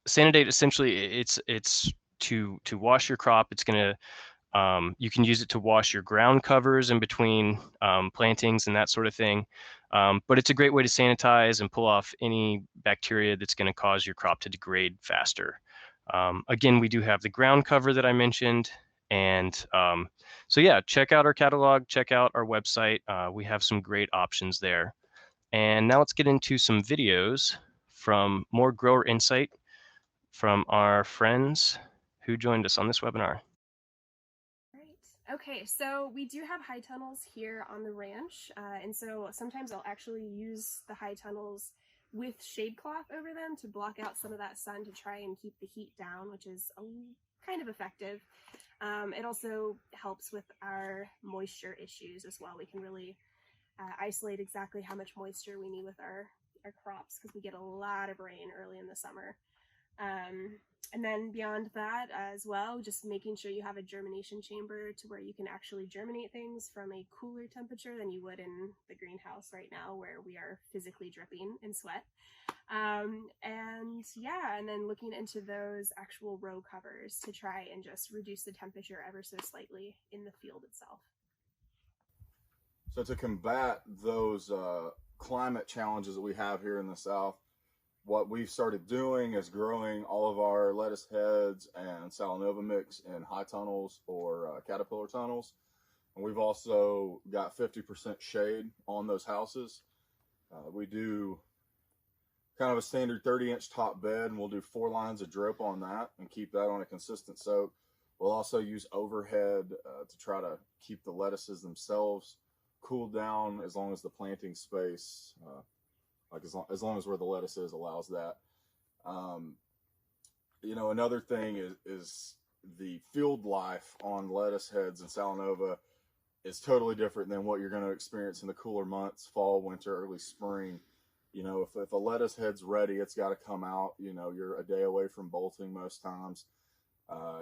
Sanidate, essentially, it's to wash your crop. It's going to you can use it to wash your ground covers in between plantings and that sort of thing. But it's a great way to sanitize and pull off any bacteria that's going to cause your crop to degrade faster. Again, we do have the ground cover that I mentioned. And so yeah, check out our catalog, check out our website. We have some great options there. And now let's get into some videos from more grower insight from our friends who joined us on this webinar.
Right. Okay, so we do have high tunnels here on the ranch, and so sometimes I'll actually use the high tunnels with shade cloth over them to block out some of that sun to try and keep the heat down, which is kind of effective. It also helps with our moisture issues as well. We can really isolate exactly how much moisture we need with our crops because we get a lot of rain early in the summer. And then beyond that as well, just making sure you have a germination chamber to where you can actually germinate things from a cooler temperature than you would in the greenhouse right now where we are physically dripping in sweat. And yeah, and then looking into those actual row covers to try and just reduce the temperature ever so slightly in the field itself.
So to combat those climate challenges that we have here in the South, what we've started doing is growing all of our lettuce heads and Salanova mix in high tunnels or caterpillar tunnels. And we've also got 50% shade on those houses. We do kind of a standard 30-inch top bed, and we'll do 4 lines of drip on that and keep that on a consistent soak. We'll also use overhead to try to keep the lettuces themselves cooled down as long as the planting space as long as where the lettuce is allows that. Another thing is the field life on lettuce heads and Salanova is totally different than what you're going to experience in the cooler months, fall, winter, early spring. If a lettuce head's ready, it's got to come out. You're a day away from bolting most times.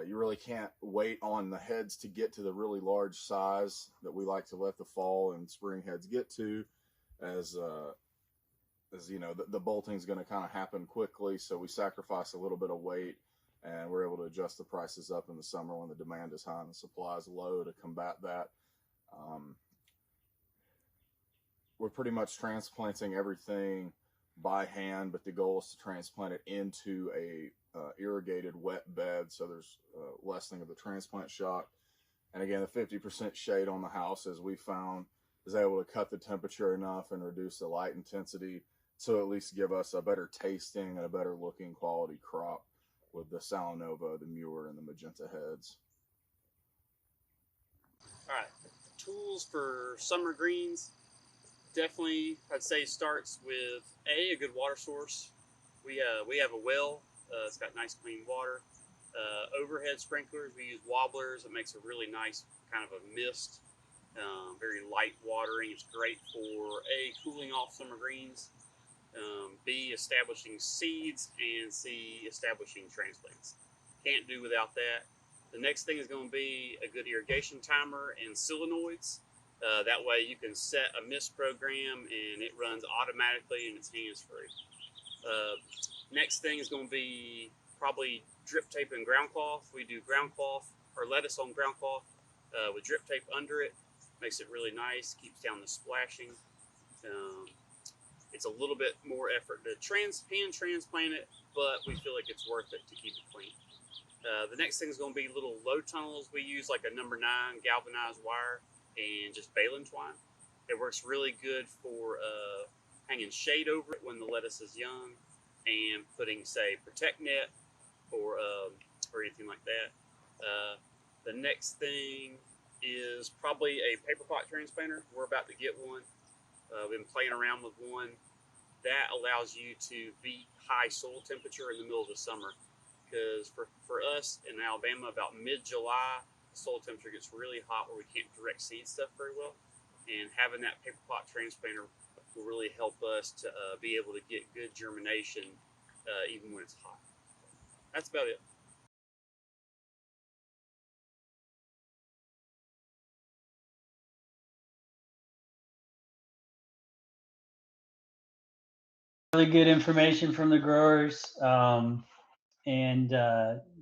You really can't wait on the heads to get to the really large size that we like to let the fall and spring heads get to, as the bolting is going to kind of happen quickly, so we sacrifice a little bit of weight, and we're able to adjust the prices up in the summer when the demand is high and the supply is low to combat that. We're pretty much transplanting everything by hand, but the goal is to transplant it into a irrigated wet bed, so there's lessening of the transplant shock. And again, the 50% shade on the house, as we found, is able to cut the temperature enough and reduce the light intensity, so at least give us a better tasting and a better looking quality crop with the Salanova, the Muir, and the magenta heads.
All right, tools for summer greens. Definitely, I'd say starts with a good water source. We have a well. It's got nice clean water. Overhead sprinklers, we use wobblers. It makes a really nice kind of a mist. Very light watering. It's great for A, cooling off summer greens, B, establishing seeds, and C, establishing transplants. Can't do without that. The next thing is going to be a good irrigation timer and solenoids. That way you can set a mist program and it runs automatically and it's hands-free. Next thing is going to be probably drip tape and ground cloth. We do ground cloth or lettuce on ground cloth with drip tape under it. Makes it really nice, keeps down the splashing. It's a little bit more effort to hand transplant it, but we feel like it's worth it to keep it clean. The next thing is going to be little low tunnels. We use like a number 9 galvanized wire and just baling twine. It works really good for hanging shade over it when the lettuce is young, and putting, say, protect net or anything like that. The next thing is probably a paper pot transplanter. We're about to get one. We've been playing around with one that allows you to beat high soil temperature in the middle of the summer. Because for us in Alabama, about mid-July, the soil temperature gets really hot where we can't direct seed stuff very well. And having that paper pot transplanter will really help us to be able to get good germination even when it's hot. That's about it.
Really good information from the growers. And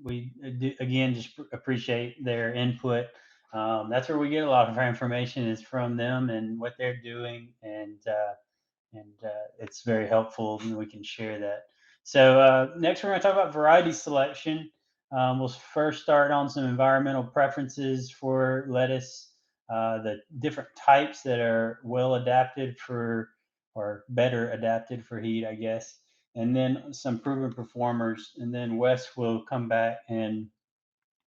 we again just appreciate their input. That's where we get a lot of our information is from them and what they're doing, and it's very helpful and we can share that. So next we're going to talk about variety selection. We'll first start on some environmental preferences for lettuce, the different types that are well adapted for or better adapted for heat, I guess, and then some proven performers. And then Wes will come back and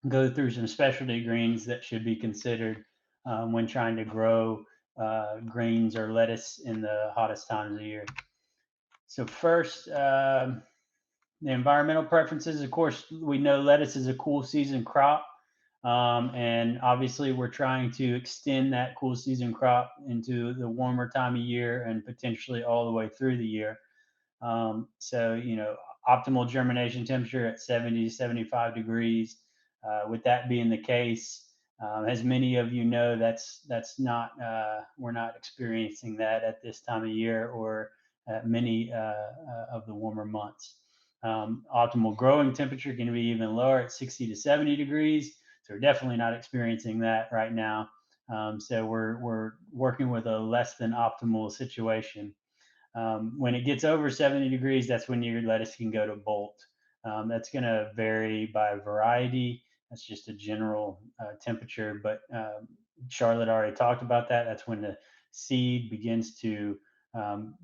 go through some specialty greens that should be considered when trying to grow greens or lettuce in the hottest times of the year. So first, the environmental preferences. Of course, we know lettuce is a cool season crop, and obviously we're trying to extend that cool season crop into the warmer time of year and potentially all the way through the year. So, optimal germination temperature at 70 to 75 degrees. With that being the case, as many of you know, that's not we're not experiencing that at this time of year or at many of the warmer months. Optimal growing temperature can be even lower at 60 to 70 degrees. So we're definitely not experiencing that right now. So we're working with a less than optimal situation. When it gets over 70 degrees, that's when your lettuce can go to bolt. That's going to vary by variety. That's just a general temperature, but Charlotte already talked about that. That's when the seed begins to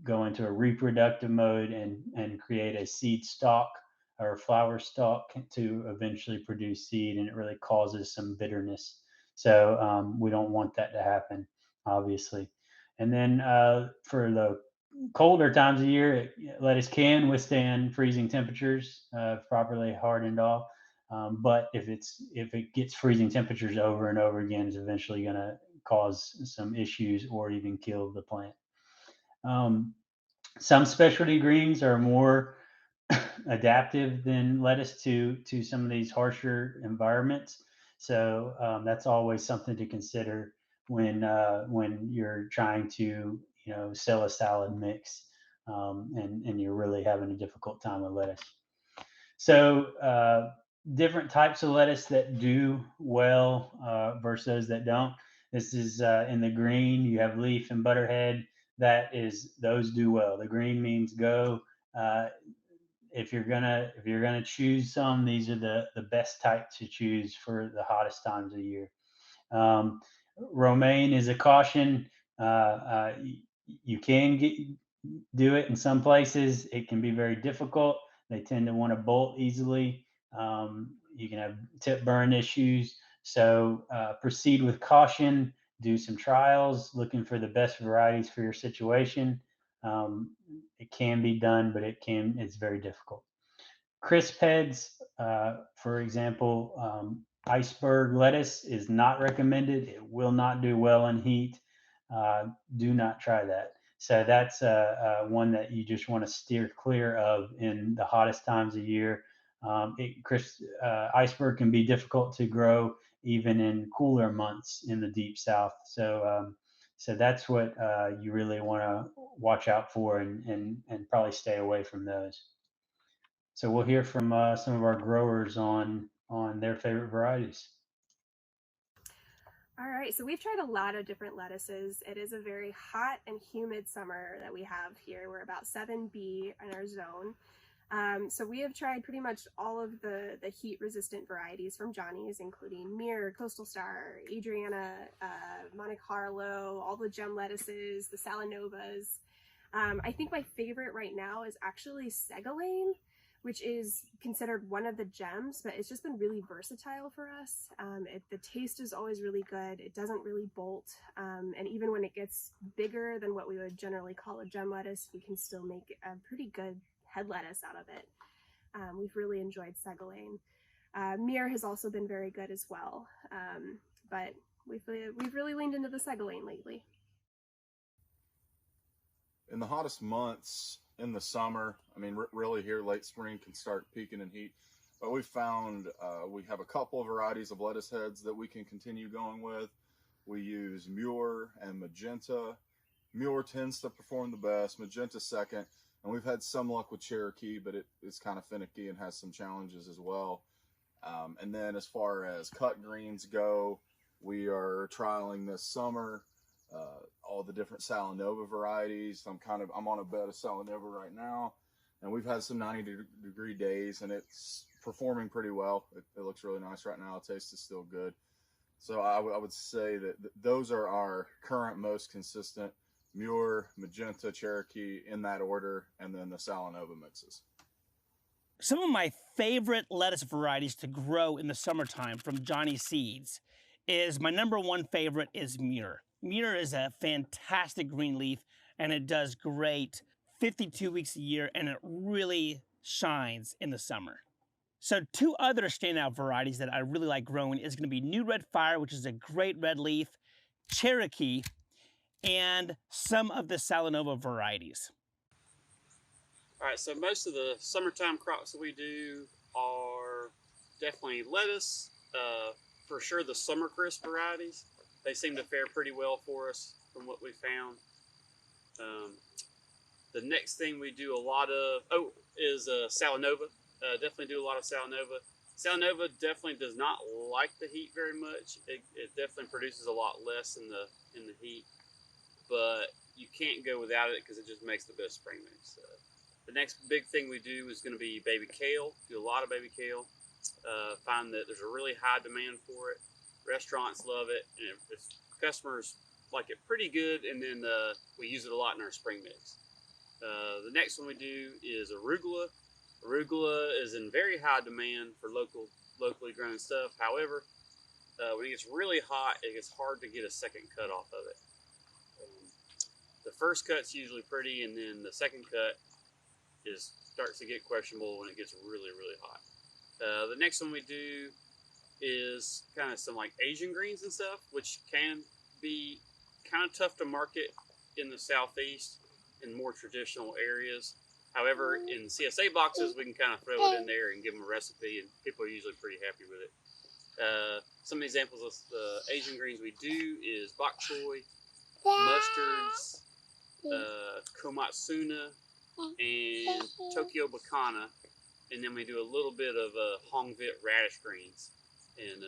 go into a reproductive mode and create a seed stalk or flower stalk to eventually produce seed, and it really causes some bitterness. So we don't want that to happen, obviously. And then for the colder times of year, lettuce can withstand freezing temperatures, properly hardened off. But if it gets freezing temperatures over and over again, it's eventually going to cause some issues or even kill the plant. Some specialty greens are more adaptive than lettuce to some of these harsher environments. So that's always something to consider when you're trying to sell a salad mix and you're really having a difficult time with lettuce. So different types of lettuce that do well versus those that don't. This is in the green. You have leaf and butterhead. Those do well. The green means go. If you're gonna choose some, these are the best type to choose for the hottest times of the year. Romaine is a caution. You can do it in some places. It can be very difficult. They tend to want to bolt easily. You can have tip burn issues. So proceed with caution. Do some trials, looking for the best varieties for your situation. It can be done, but it's very difficult. Crisp heads, for example, iceberg lettuce is not recommended. It will not do well in heat. Do not try that. So that's one that you just want to steer clear of in the hottest times of year. Iceberg can be difficult to grow even in cooler months in the deep south. So that's what you really want to watch out for and probably stay away from those. So we'll hear from some of our growers on their favorite varieties.
All right, so we've tried a lot of different lettuces. It is a very hot and humid summer that we have here. We're about 7B in our zone. So we have tried pretty much all of the heat-resistant varieties from Johnny's, including Mirror, Coastal Star, Adriana, Monte Carlo, all the gem lettuces, the Salanovas. I think my favorite right now is actually Segolane, which is considered one of the gems, but it's just been really versatile for us. The taste is always really good. It doesn't really bolt. And even when it gets bigger than what we would generally call a gem lettuce, we can still make a pretty good head lettuce out of it. We've really enjoyed Segolane. Mir has also been very good as well. But we've really leaned into the Segolane lately.
In the hottest months in the summer, I mean, really here, late spring can start peaking in heat. But we found we have a couple of varieties of lettuce heads that we can continue going with. We use Muir and Magenta. Muir tends to perform the best, Magenta second. And we've had some luck with Cherokee, but it's kind of finicky and has some challenges as well. And then as far as cut greens go, we are trialing this summer all the different Salanova varieties. I'm on a bed of Salanova right now, and we've had some 90-degree days, and it's performing pretty well. It looks really nice right now. The taste is still good. So I would say that those are our current most consistent: Muir, Magenta, Cherokee, in that order, and then the Salanova mixes.
Some of my favorite lettuce varieties to grow in the summertime from Johnny Seeds is my number one favorite is Muir. Muir is a fantastic green leaf, and it does great 52 weeks a year, and it really shines in the summer. So two other standout varieties that I really like growing is going to be New Red Fire, which is a great red leaf, Cherokee, and some of the Salanova varieties.
All right, so most of the summertime crops that we do are definitely lettuce, for sure the summer crisp varieties. They seem to fare pretty well for us from what we found. The next thing we do a lot of, is Salanova. Definitely do a lot of Salanova. Salanova definitely does not like the heat very much. It definitely produces a lot less in the heat, but you can't go without it because it just makes the best spring mix. The next big thing we do is going to be baby kale. Do a lot of baby kale. Find that there's a really high demand for it. Restaurants love it, and customers like it pretty good. And then we use it a lot in our spring mix. The next one we do is arugula. Arugula is in very high demand for locally grown stuff. However, when it gets really hot, it gets hard to get a second cut off of it. The first cut's usually pretty, and then the second cut starts to get questionable when it gets really, really hot. The next one we do is kind of some like Asian greens and stuff, which can be kind of tough to market in the Southeast in more traditional areas. However, in CSA boxes, we can kind of throw it in there and give them a recipe, and people are usually pretty happy with it. Some examples of the Asian greens we do is bok choy, mustards, komatsuna, and Tokyo Bacana, and then we do a little bit of Hongvit radish greens, and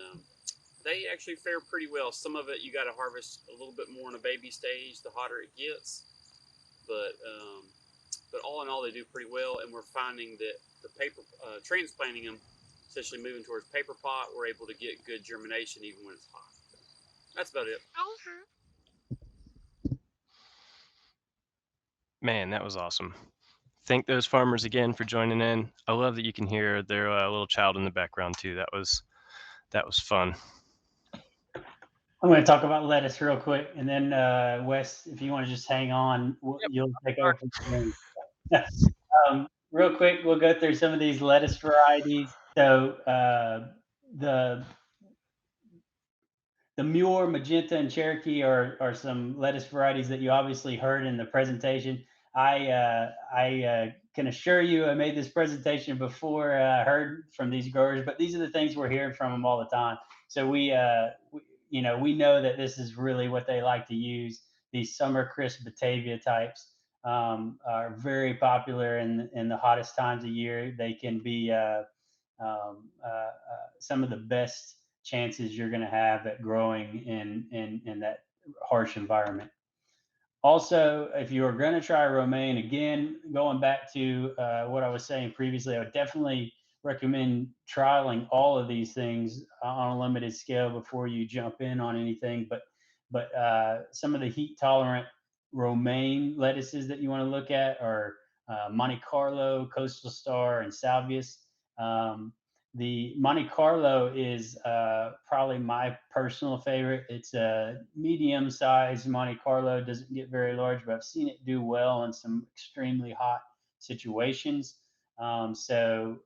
they actually fare pretty well. Some of it you got to harvest a little bit more in a baby stage, the hotter it gets, but all in all, they do pretty well, and we're finding that the paper transplanting them, especially moving towards paper pot, we're able to get good germination even when it's hot. That's about it.
Man, that was awesome. Thank those farmers again for joining in. I love that you can hear their little child in the background too. That was fun.
I'm going to talk about lettuce real quick, and then Wes, if you want to just hang on, you'll take over from me. Real quick, we'll go through some of these lettuce varieties. So the Muir, Magenta, and Cherokee are some lettuce varieties that you obviously heard in the presentation. I can assure you I made this presentation before I heard from these growers, but these are the things we're hearing from them all the time. So we know that this is really what they like to use. These summer crisp Batavia types are very popular in the hottest times of year. They can be some of the best chances you're going to have at growing in that harsh environment. Also, if you are going to try romaine, again, going back to what I was saying previously, I would definitely recommend trialing all of these things on a limited scale before you jump in on anything. But some of the heat tolerant romaine lettuces that you want to look at are Monte Carlo, Coastal Star, and Salvius. The Monte Carlo is probably my personal favorite. It's a medium-sized Monte Carlo. Doesn't get very large, but I've seen it do well in some extremely hot situations. So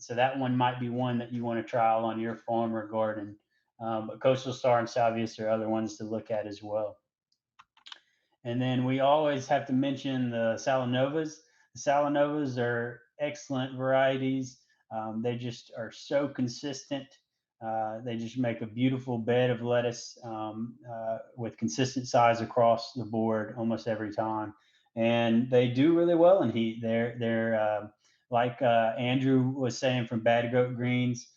that one might be one that you want to trial on your farm or garden. But Coastal Star and Salvius are other ones to look at as well. And then we always have to mention the Salanovas. The Salanovas are excellent varieties. They just are so consistent. They just make a beautiful bed of lettuce with consistent size across the board almost every time. And they do really well in heat. They're like Andrew was saying from Bad Goat Greens,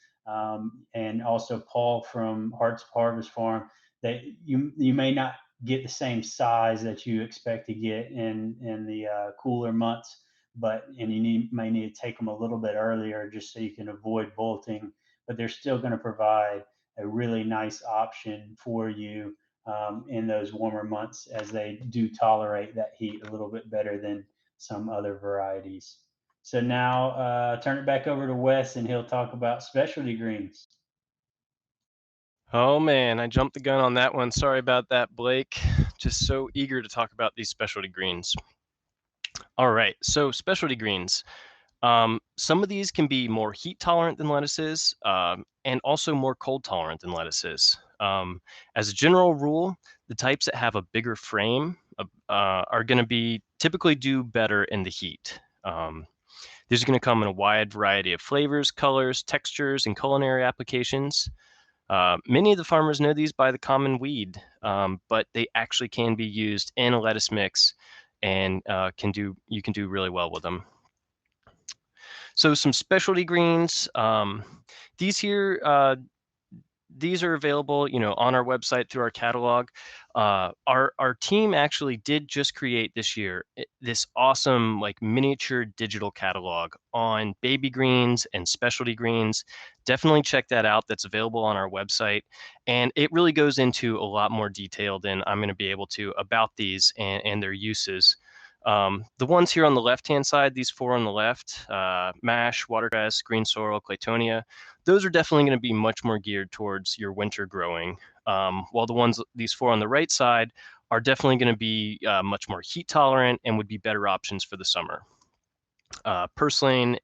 and also Paul from Hearts of Harvest Farm. That you may not get the same size that you expect to get in the cooler months, and you may need to take them a little bit earlier just so you can avoid bolting, but they're still going to provide a really nice option for you in those warmer months, as they do tolerate that heat a little bit better than some other varieties. So now turn it back over to Wes, and he'll talk about specialty greens.
Oh man, I jumped the gun on that one. Sorry about that, Blake. Just so eager to talk about these specialty greens. All right, so specialty greens. Some of these can be more heat tolerant than lettuces, and also more cold tolerant than lettuces. As a general rule, the types that have a bigger frame are going to be typically do better in the heat. These are going to come in a wide variety of flavors, colors, textures, and culinary applications. Many of the farmers know these by the common weed, but they actually can be used in a lettuce mix, and you can do really well with them. So some specialty greens. These here, these are available, on our website through our catalog. Our team actually did just create this year this awesome like miniature digital catalog on baby greens and specialty greens. Definitely check that out. That's available on our website, and it really goes into a lot more detail than I'm going to be able to about these and their uses. The ones here on the left-hand side, these four on the left, mash, watercress, green sorrel, claytonia, those are definitely going to be much more geared towards your winter growing. While these four on the right side are definitely going to be much more heat tolerant and would be better options for the summer. Purslane,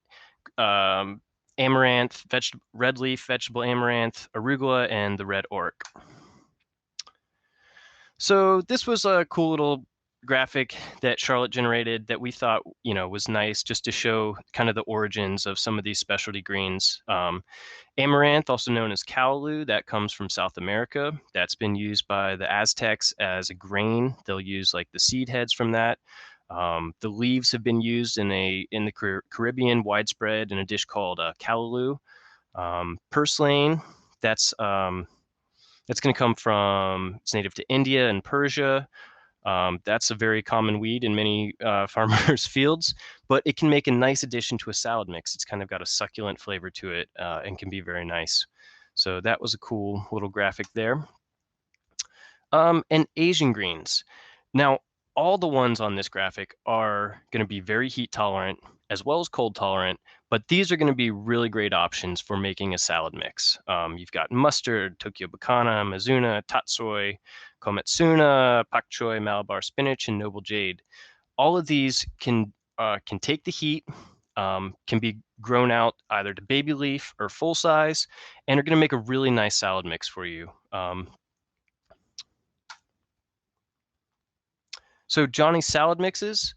amaranth, red leaf vegetable amaranth, arugula, and the red orc. So this was a cool little graphic that Charlotte generated that we thought, was nice just to show kind of the origins of some of these specialty greens. Amaranth, also known as callaloo, that comes from South America. That's been used by the Aztecs as a grain. They'll use like the seed heads from that. The leaves have been used in the Caribbean widespread in a dish called callaloo. Purslane, that's going to come from, it's native to India and Persia. That's a very common weed in many farmers' fields, but it can make a nice addition to a salad mix. It's kind of got a succulent flavor to it and can be very nice. So that was a cool little graphic there. And Asian greens. Now, all the ones on this graphic are going to be very heat tolerant as well as cold tolerant, but these are going to be really great options for making a salad mix. You've got mustard, Tokyo Bacana, Mizuna, Tatsoi, Kometsuna, Pak Choi, Malabar spinach, and noble jade. All of these can take the heat, can be grown out either to baby leaf or full size, and are going to make a really nice salad mix for you. So Johnny's salad mixes,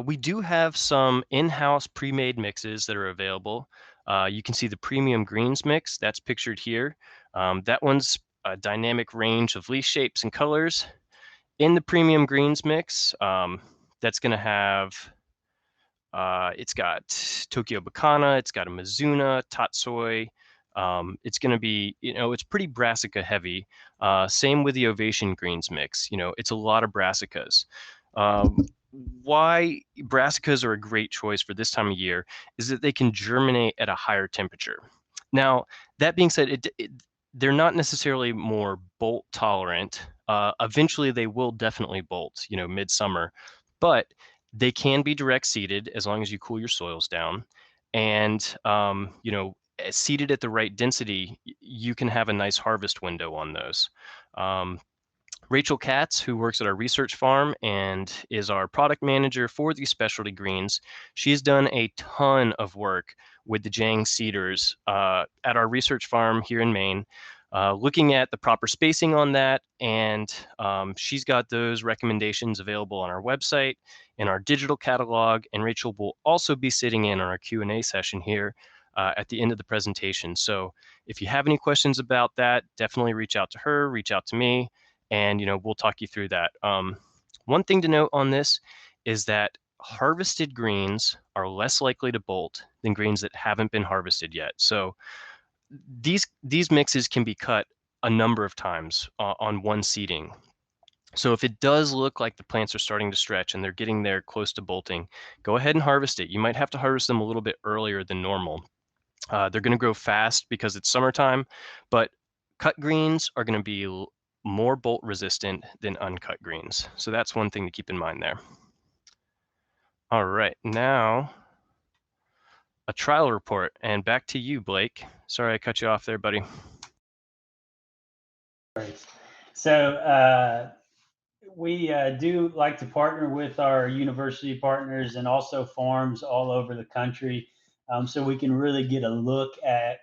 we do have some in-house pre-made mixes that are available. You can see the premium greens mix, that's pictured here. That one's a dynamic range of leaf shapes and colors. In the premium greens mix, that's going to have, it's got Tokyo Bacana, it's got a Mizuna, Tatsoi, It's going to be, it's pretty brassica heavy. Same with the ovation greens mix. It's a lot of brassicas. Why brassicas are a great choice for this time of year is that they can germinate at a higher temperature. Now, that being said, they're not necessarily more bolt tolerant. Eventually, they will definitely bolt, midsummer, but they can be direct seeded as long as you cool your soils down. And, seeded at the right density, you can have a nice harvest window on those. Rachel Katz, who works at our research farm and is our product manager for these specialty greens, she's done a ton of work with the Jang seeders at our research farm here in Maine, looking at the proper spacing on that. And she's got those recommendations available on our website, in our digital catalog. And Rachel will also be sitting in on our Q&A session here at the end of the presentation. So if you have any questions about that, definitely reach out to her, reach out to me, and we'll talk you through that. One thing to note on this is that harvested greens are less likely to bolt than greens that haven't been harvested yet. So these mixes can be cut a number of times on one seeding. So if it does look like the plants are starting to stretch and they're getting there close to bolting, go ahead and harvest it. You might have to harvest them a little bit earlier than normal. They're going to grow fast because it's summertime, but cut greens are going to be more bolt resistant than uncut greens. So that's one thing to keep in mind there. All right, now a trial report, and back to you, Blake. Sorry I cut you off there, buddy.
So we do like to partner with our university partners and also farms all over the country, so we can really get a look at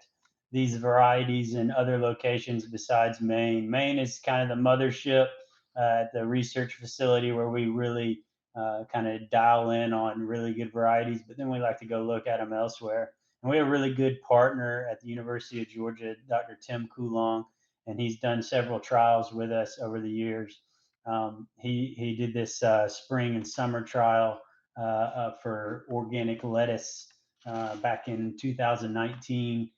these varieties in other locations besides Maine. Maine is kind of the mothership, the research facility where we really kind of dial in on really good varieties, but then we like to go look at them elsewhere. And we have a really good partner at the University of Georgia, Dr. Tim Coulong, and he's done several trials with us over the years. He did this spring and summer trial for organic lettuce back in 2019.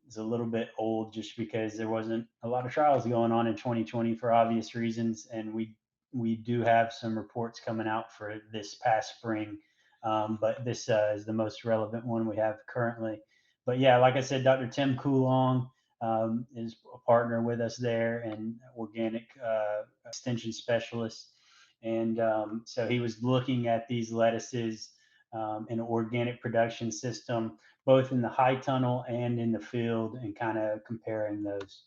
It's a little bit old just because there wasn't a lot of trials going on in 2020 for obvious reasons, and we do have some reports coming out for this past spring, but this is the most relevant one we have currently. But yeah, like I said, Dr. Tim Coulong is a partner with us there, and organic extension specialist. And so he was looking at these lettuces in an organic production system, both in the high tunnel and in the field, and kind of comparing those.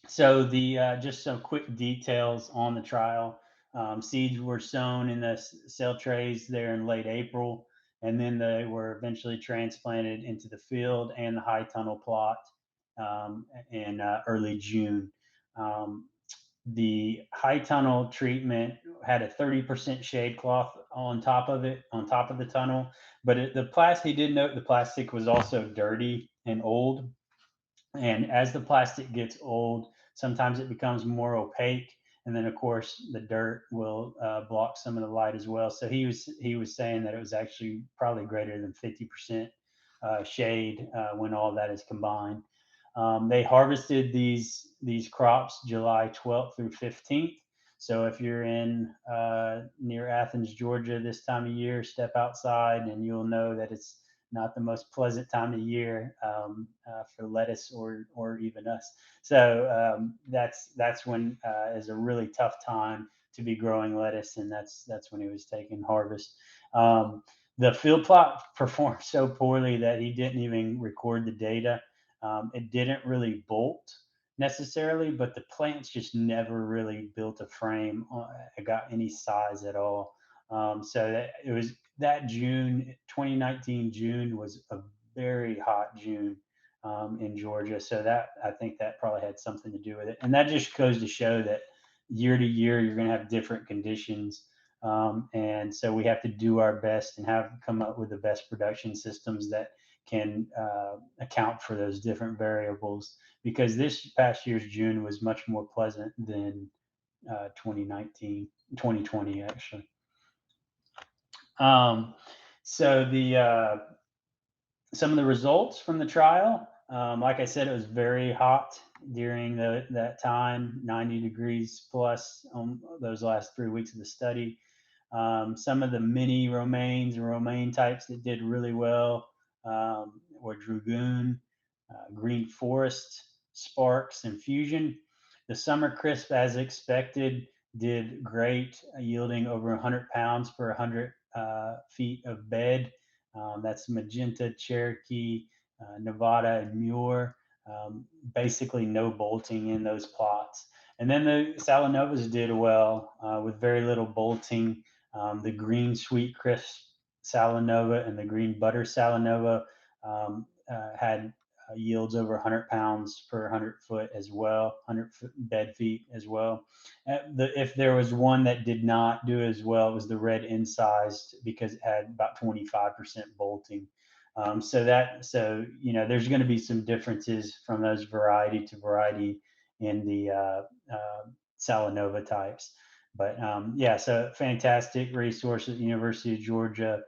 So the just some quick details on the trial. Seeds were sown in the cell trays there in late April, and then they were eventually transplanted into the field and the high tunnel plot in early June. The high tunnel treatment had a 30% shade cloth on top of it, on top of the tunnel, but the plastic, he did note the plastic was also dirty and old. And as the plastic gets old, sometimes it becomes more opaque, and then of course the dirt will block some of the light as well. So he was saying that it was actually probably greater than 50% shade when all that is combined. They harvested these crops July 12th through 15th. So if you're in near Athens, Georgia this time of year, step outside and you'll know that it's not the most pleasant time of year for lettuce or even us. So that's when is a really tough time to be growing lettuce, and that's when he was taking harvest. The field plot performed so poorly that he didn't even record the data. It didn't really bolt necessarily, but the plants just never really built a frame, got any size at all. So that it was that June, 2019 June was a very hot June in Georgia. So that I think that probably had something to do with it. And that just goes to show that year to year you're going to have different conditions. And so we have to do our best and have come up with the best production systems that can account for those different variables, because this past year's June was much more pleasant than 2020 actually. So some of the results from the trial. Like I said, it was very hot during that time, 90 degrees plus on those last 3 weeks of the study. Some of the mini romaines and romaine types that did really well were Dragoon, Green Forest, Sparks, and Fusion. The Summer Crisp, as expected, did great, yielding over 100 pounds per 100 feet of bed. That's Magenta, Cherokee, Nevada, and Muir. Basically, no bolting in those plots. And then the Salanovas did well with very little bolting. The Green Sweet Crisp Salanova and the Green Butter Salanova had yields over 100 pounds per 100 foot as well, 100 bed feet as well. If there was one that did not do as well, it was the red incised because it had about 25% bolting. So there's going to be some differences from those variety to variety in the Salanova types. But yeah, so fantastic resource at the University of Georgia.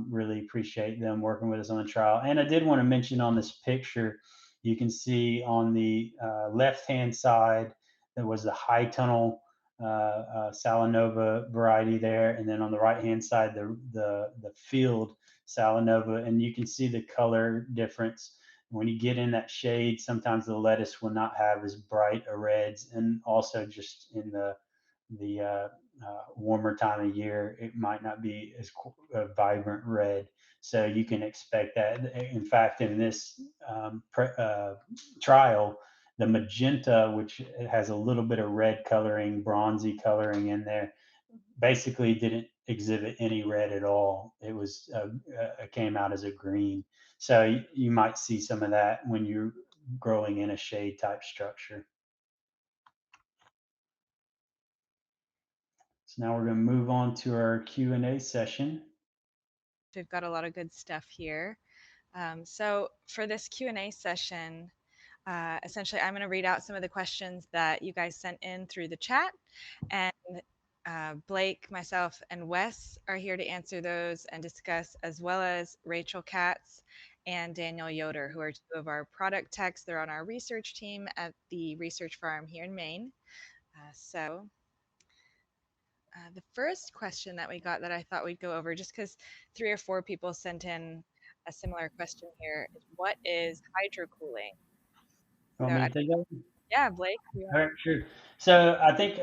Really appreciate them working with us on the trial. And I did want to mention on this picture, you can see on the left-hand side, there was the high tunnel Salanova variety there. And then on the right-hand side, the field Salanova. And you can see the color difference. When you get in that shade, sometimes the lettuce will not have as bright a reds. And also just in the warmer time of year, it might not be as vibrant red. So you can expect that. In fact, in this trial, the magenta, which has a little bit of red coloring, bronzy coloring in there, basically didn't exhibit any red at all. It came out as a green. So you might see some of that when you're growing in a shade type structure. So now we're going to move on to our Q&A session.
We've got a lot of good stuff here. So for this Q&A session, essentially I'm going to read out some of the questions that you guys sent in through the chat, and Blake, myself, and Wes are here to answer those and discuss, as well as Rachel Katz and Daniel Yoder, who are two of our product techs. They're on our research team at the research farm here in Maine. The first question that we got that I thought we'd go over, just because 3 or 4 people sent in a similar question here, is what is hydrocooling?
Want me to take that?
Yeah, Blake.
All right, sure. So I think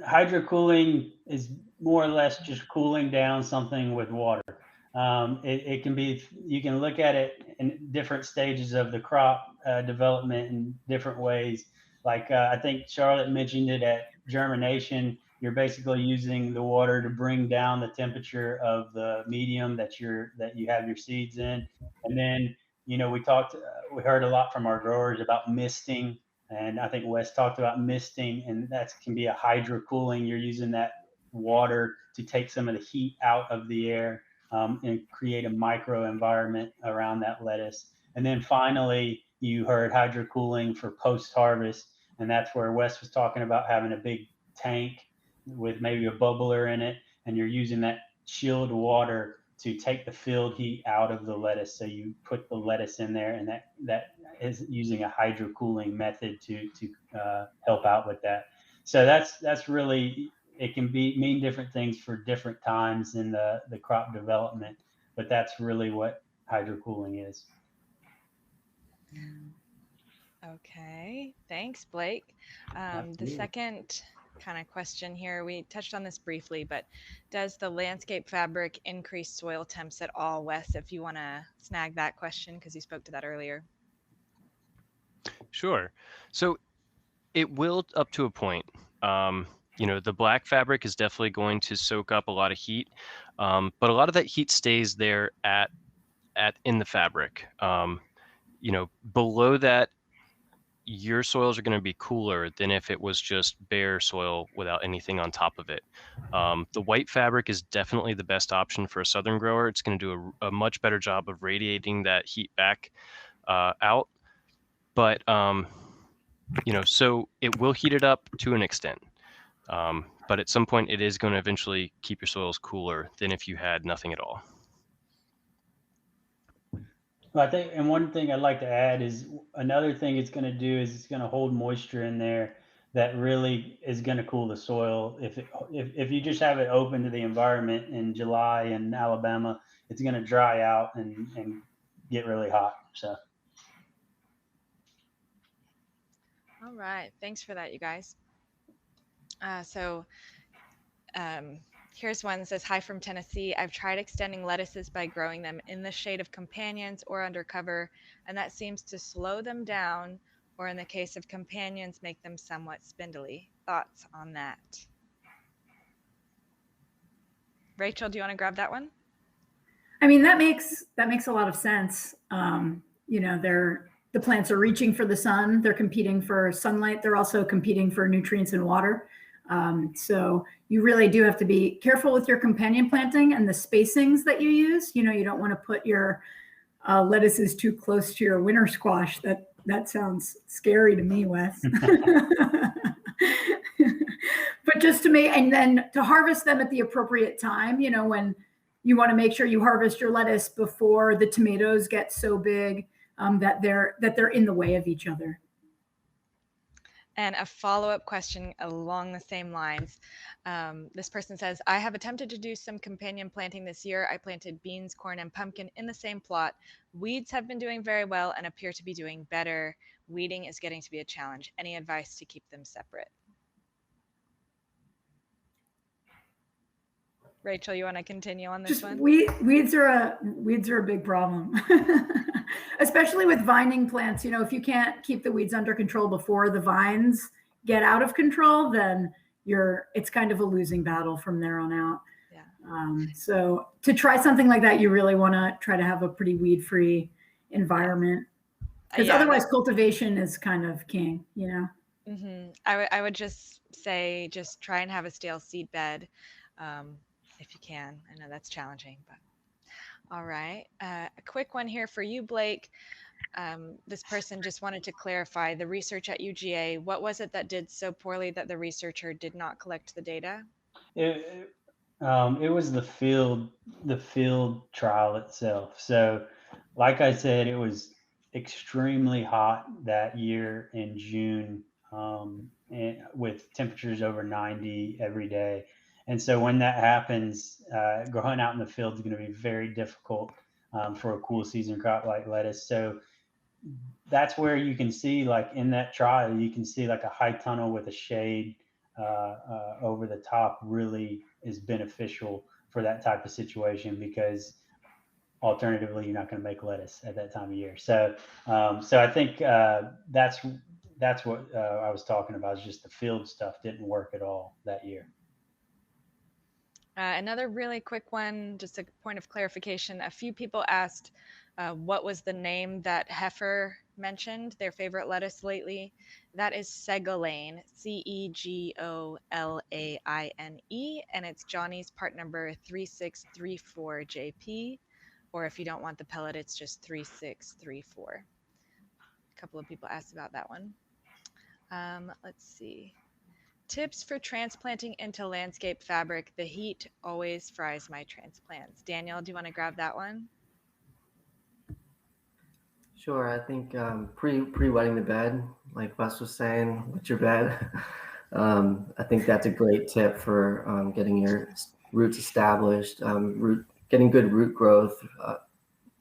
hydrocooling is more or less just cooling down something with water. It can be, you can look at it in different stages of the crop development in different ways. Like I think Charlotte mentioned it at germination. You're basically using the water to bring down the temperature of the medium that you have your seeds in. And then, we heard a lot from our growers about misting. And I think Wes talked about misting, and that can be a hydrocooling. You're using that water to take some of the heat out of the air and create a micro environment around that lettuce. And then finally, you heard hydrocooling for post-harvest, and that's where Wes was talking about having a big tank with maybe a bubbler in it, and you're using that chilled water to take the field heat out of the lettuce. So you put the lettuce in there, and that is using a hydrocooling method to help out with that. So that's really, it can mean different things for different times in the crop development, but that's really what hydrocooling is.
Okay, thanks, Blake. The second kind of question here, we touched on this briefly, but does the landscape fabric increase soil temps at all? Wes, if you want to snag that question, because you spoke to that earlier.
Sure. So it will up to a point. The black fabric is definitely going to soak up a lot of heat, but a lot of that heat stays there in the fabric. Below that, your soils are going to be cooler than if it was just bare soil without anything on top of it. The white fabric is definitely the best option for a southern grower. It's going to do a much better job of radiating that heat back out. But, so it will heat it up to an extent. But at some point, it is going to eventually keep your soils cooler than if you had nothing at all.
Well, I think, and one thing I'd like to add is another thing it's going to do is it's going to hold moisture in there that really is going to cool the soil. If you just have it open to the environment in July in Alabama, it's going to dry out and get really hot. So.
All right, thanks for that, you guys. Here's one that says, "Hi from Tennessee. I've tried extending lettuces by growing them in the shade of companions or under cover, and that seems to slow them down, or in the case of companions, make them somewhat spindly. Thoughts on that?" Rachel, do you want to grab that one?
I mean, that makes a lot of sense. You know, the plants are reaching for the sun. They're competing for sunlight. They're also competing for nutrients and water. So you really do have to be careful with your companion planting and the spacings that you use. You know, you don't want to put your lettuces too close to your winter squash. That sounds scary to me, Wes. But just to make, and then to harvest them at the appropriate time, you know, when you want to make sure you harvest your lettuce before the tomatoes get so big that they're in the way of each other.
And a follow-up question along the same lines. This person says, "I have attempted to do some companion planting this year. I planted beans, corn, and pumpkin in the same plot. Weeds have been doing very well and appear to be doing better. Weeding is getting to be a challenge. Any advice to keep them separate?" Rachel, you want to continue on this one?
Weeds are a big problem, especially with vining plants. You know, if you can't keep the weeds under control before the vines get out of control, then it's kind of a losing battle from there on out.
Yeah.
So to try something like that, you really want to try to have a pretty weed-free environment, because otherwise cultivation is kind of king, you know?
Mm-hmm. I would just say, just try and have a stale seed bed. If you can. I know that's challenging, but all right. A quick one here for you, Blake. This person just wanted to clarify the research at UGA. What was it that did so poorly that the researcher did not collect the data?
It was the field trial itself. So, like I said, it was extremely hot that year in June, and with temperatures over 90 every day. And so when that happens, growing out in the field is going to be very difficult for a cool season crop like lettuce. So that's where you can see, like in that trial, you can see like a high tunnel with a shade over the top really is beneficial for that type of situation, because alternatively you're not going to make lettuce at that time of year. So I think that's what I was talking about, is just the field stuff didn't work at all that year.
Another really quick one, just a point of clarification. A few people asked what was the name that Heifer mentioned, their favorite lettuce lately. That is Segolaine, Cegolaine, and it's Johnny's part number 3634JP, or if you don't want the pellet, it's just 3634. A couple of people asked about that one. Let's see. Tips for transplanting into landscape fabric. The heat always fries my transplants. Daniel, do you want to grab that one?
Sure. I think pre-wetting the bed, like Wes was saying, wet your bed. I think that's a great tip for getting your roots established. Getting good root growth.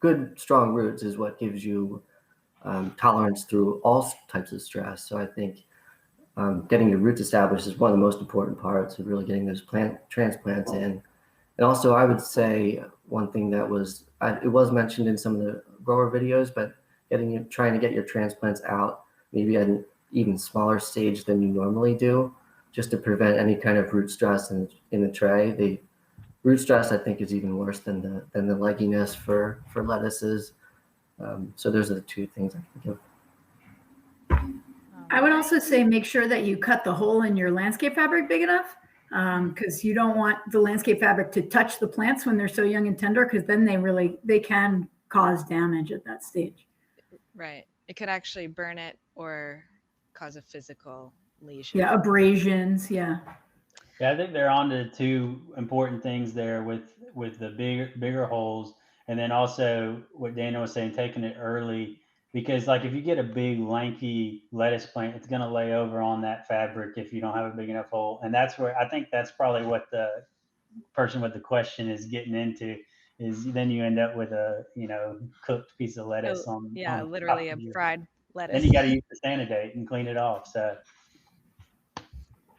Good strong roots is what gives you tolerance through all types of stress. So I think getting your roots established is one of the most important parts of really getting those plant transplants in. And also, I would say one thing that it was mentioned in some of the grower videos, but trying to get your transplants out maybe at an even smaller stage than you normally do, just to prevent any kind of root stress in the tray. The root stress, I think, is even worse than the legginess for lettuces. So those are the two things I can give.
I would also say make sure that you cut the hole in your landscape fabric big enough, because you don't want the landscape fabric to touch the plants when they're so young and tender, because then they can cause damage at that stage.
Right. It could actually burn it or cause a physical lesion.
Yeah, abrasions. Yeah.
Yeah, I think they're on to two important things there with the bigger holes, And then also what Daniel was saying, taking it early, because like if you get a big lanky lettuce plant, it's going to lay over on that fabric if you don't have a big enough hole. And that's where I think that's probably what the person with the question is getting into, is then you end up with a, cooked piece of lettuce
Oh,
on
yeah,
top
literally a
of your,
fried
then
lettuce.
you got to use the Sanidate and clean it off. So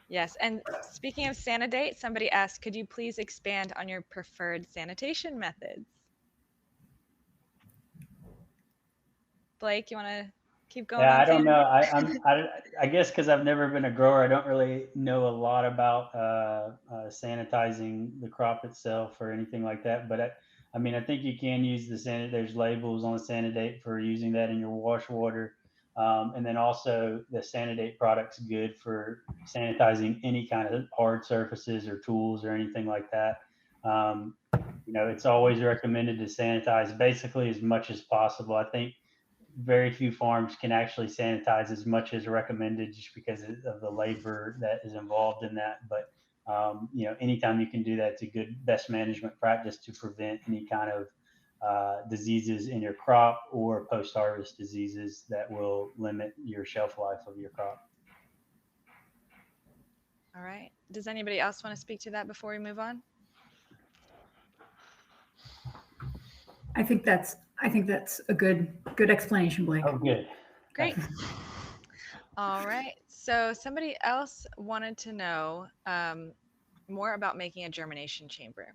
Yes, and speaking of Sanidate, somebody asked, could you please expand on your preferred sanitation methods? Blake, you want to keep going
yeah,
on
I don't know.
Sanidate?
I guess because I've never been a grower, I don't really know a lot about sanitizing the crop itself or anything like that. But I mean, I think you can use the Sanidate. There's labels on Sanidate for using that in your wash water. And then also the Sanidate product's good for sanitizing any kind of hard surfaces or tools or anything like that. It's always recommended to sanitize basically as much as possible. I think very few farms can actually sanitize as much as recommended just because of the labor that is involved in that. But anytime you can do that, it's a good best management practice to prevent any kind of diseases in your crop or post-harvest diseases that will limit your shelf life of your crop.
All right. Does anybody else want to speak to that before we move on?
I think that's a good explanation, Blake.
Oh, good.
Great. All right. So somebody else wanted to know more about making a germination chamber.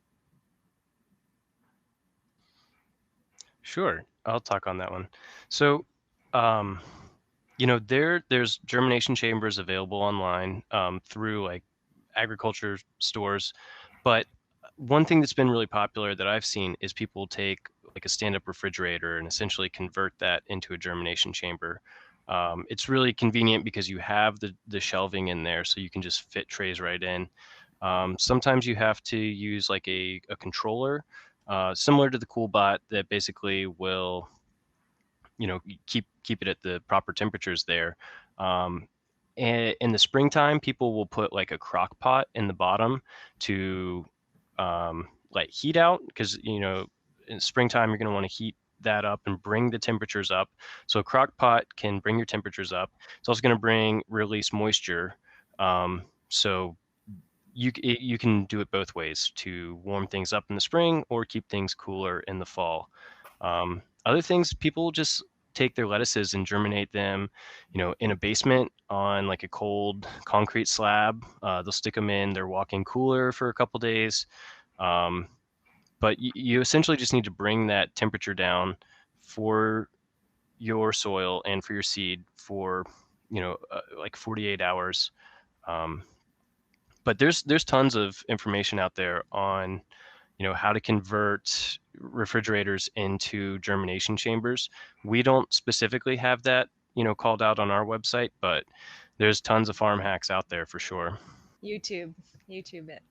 Sure, I'll talk on that one. So, there's germination chambers available online through like agriculture stores, but one thing that's been really popular that I've seen is people take like a stand-up refrigerator and essentially convert that into a germination chamber. It's really convenient because you have the shelving in there, so you can just fit trays right in. Sometimes you have to use like a controller, similar to the CoolBot, that basically will, keep it at the proper temperatures there. And in the springtime, people will put like a crock pot in the bottom to let heat out, because in springtime you're going to want to heat that up and bring the temperatures up. So a crock pot can bring your temperatures up. It's also going to release moisture. So you can do it both ways to warm things up in the spring or keep things cooler in the fall. Other things, people just take their lettuces and germinate them, in a basement on like a cold concrete slab. They'll stick them in their walk-in cooler for a couple days. But you essentially just need to bring that temperature down for your soil and for your seed for, like 48 hours. But there's tons of information out there on, how to convert refrigerators into germination chambers. We don't specifically have that, called out on our website, but there's tons of farm hacks out there for sure.
YouTube it.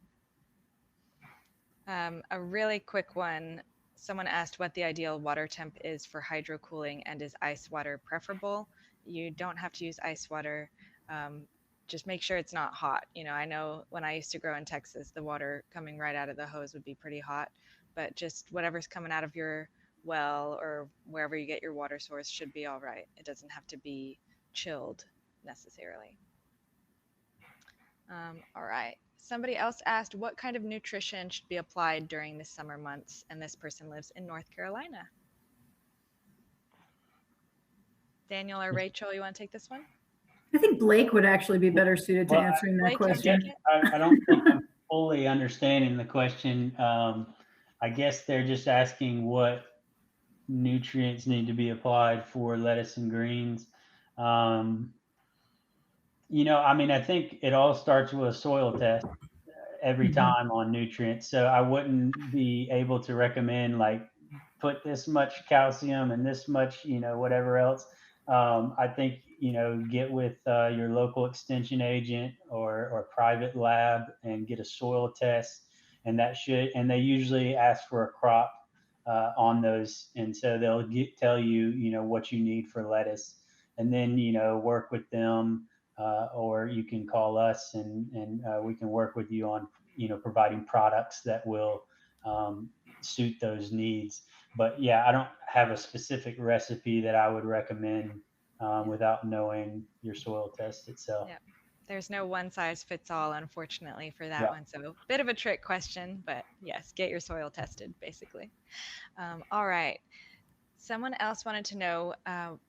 A really quick one. Someone asked what the ideal water temp is for hydro cooling, and is ice water preferable? You don't have to use ice water. Just make sure it's not hot. I know when I used to grow in Texas, the water coming right out of the hose would be pretty hot, but just whatever's coming out of your well or wherever you get your water source should be all right. It doesn't have to be chilled necessarily. All right. Somebody else asked what kind of nutrition should be applied during the summer months, and this person lives in North Carolina. Daniel or Rachel, you want to take this one?
I think Blake would actually be better suited to answering that
Blake,
question.
I don't think I'm fully understanding the question. I guess they're just asking what nutrients need to be applied for lettuce and greens. I think it all starts with a soil test every time on nutrients. So I wouldn't be able to recommend like put this much calcium and this much, whatever else. I think, get with your local extension agent or private lab and get a soil test. And and they usually ask for a crop on those. And so they'll tell you, what you need for lettuce, and then, work with them. Or you can call us and we can work with you on, providing products that will suit those needs. But yeah, I don't have a specific recipe that I would recommend without knowing your soil test itself.
Yeah. There's no one size fits all, unfortunately, for that
Yeah.
one. So, bit of a trick question, but yes, get your soil tested, basically. All right. Someone else wanted to know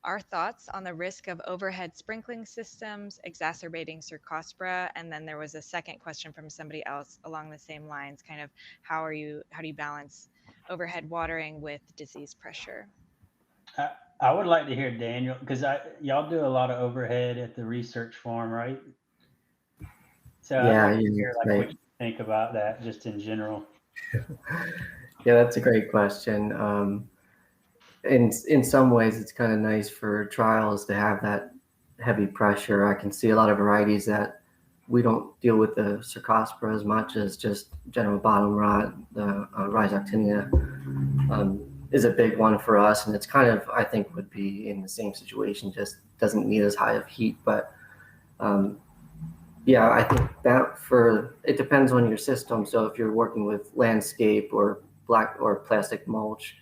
our thoughts on the risk of overhead sprinkling systems exacerbating Cercospora, and then there was a second question from somebody else along the same lines, kind of how do you balance overhead watering with disease pressure?
I would like to hear Daniel, because y'all do a lot of overhead at the research farm, right? So I'd
Yeah,
like to hear like what
right.
you think about that, just in general.
Yeah, that's a great question. In some ways, it's kind of nice for trials to have that heavy pressure. I can see a lot of varieties that we don't deal with the Cercospora as much as just general bottom rot. The Rhizoctinia is a big one for us, and it's kind of, I think, would be in the same situation, just doesn't need as high of heat. But yeah, I think that it depends on your system. So if you're working with landscape or black or plastic mulch,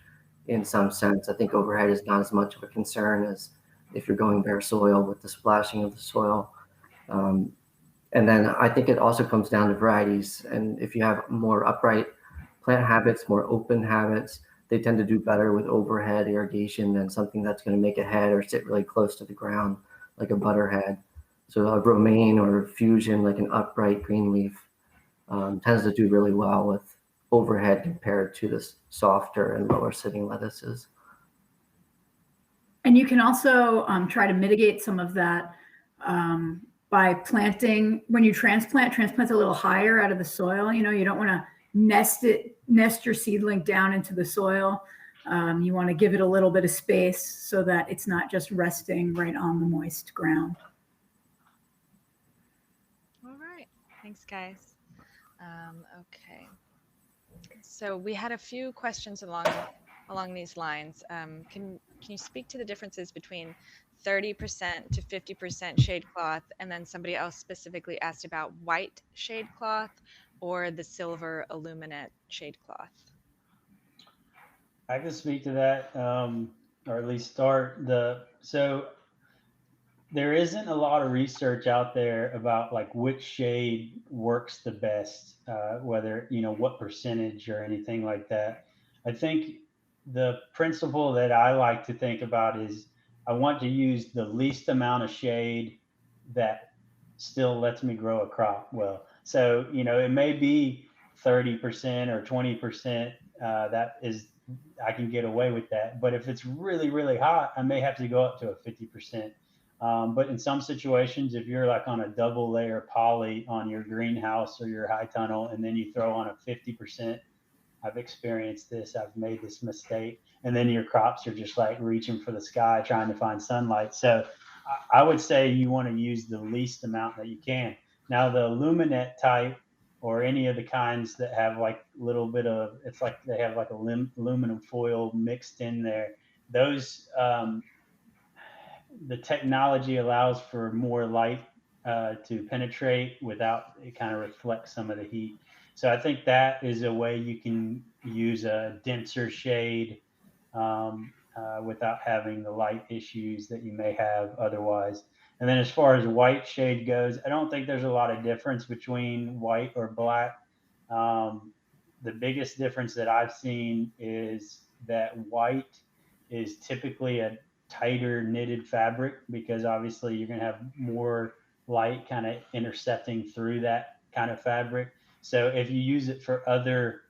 in some sense, I think overhead is not as much of a concern as if you're going bare soil with the splashing of the soil. And then I think it also comes down to varieties. And if you have more upright plant habits, more open habits, they tend to do better with overhead irrigation than something that's going to make a head or sit really close to the ground, like a butterhead. So a romaine or fusion, like an upright green leaf, tends to do really well with overhead compared to the softer and lower sitting lettuces.
And you can also try to mitigate some of that by planting. When you transplant a little higher out of the soil. You know, you don't want to nest your seedling down into the soil. You want to give it a little bit of space so that it's not just resting right on the moist ground.
All right. Thanks, guys. Okay. So we had a few questions along these lines. Can you speak to the differences between 30% to 50% shade cloth? And then somebody else specifically asked about white shade cloth or the silver aluminate shade cloth.
I can speak to that, or at least start so there isn't a lot of research out there about like which shade works the best, whether, what percentage or anything like that. I think the principle that I like to think about is I want to use the least amount of shade that still lets me grow a crop well. So, it may be 30% or 20%. I can get away with that. But if it's really, really hot, I may have to go up to a 50%. But in some situations, if you're like on a double layer poly on your greenhouse or your high tunnel, and then you throw on a 50%, I've experienced this, I've made this mistake, and then your crops are just like reaching for the sky trying to find sunlight. So I would say you want to use the least amount that you can. Now, the luminette type or any of the kinds that have like a little bit of, it's like they have like aluminum foil mixed in there, those, the technology allows for more light to penetrate without it kind of reflects some of the heat. So I think that is a way you can use a denser shade without having the light issues that you may have otherwise. And then as far as white shade goes, I don't think there's a lot of difference between white or black. The biggest difference that I've seen is that white is typically a tighter knitted fabric because obviously you're going to have more light kind of intercepting through that kind of fabric. So if you use it for other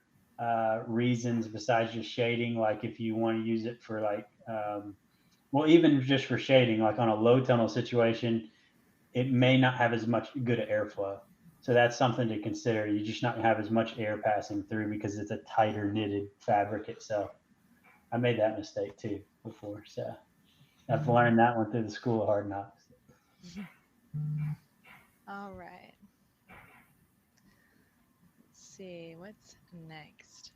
reasons besides just shading, like if you want to use it for like, well, even just for shading, like on a low tunnel situation, it may not have as much good airflow. So that's something to consider. You just not have as much air passing through because it's a tighter knitted fabric itself. I made that mistake too before. So I've learned that one through the School of Hard Knocks.
All right. Let's see, what's next?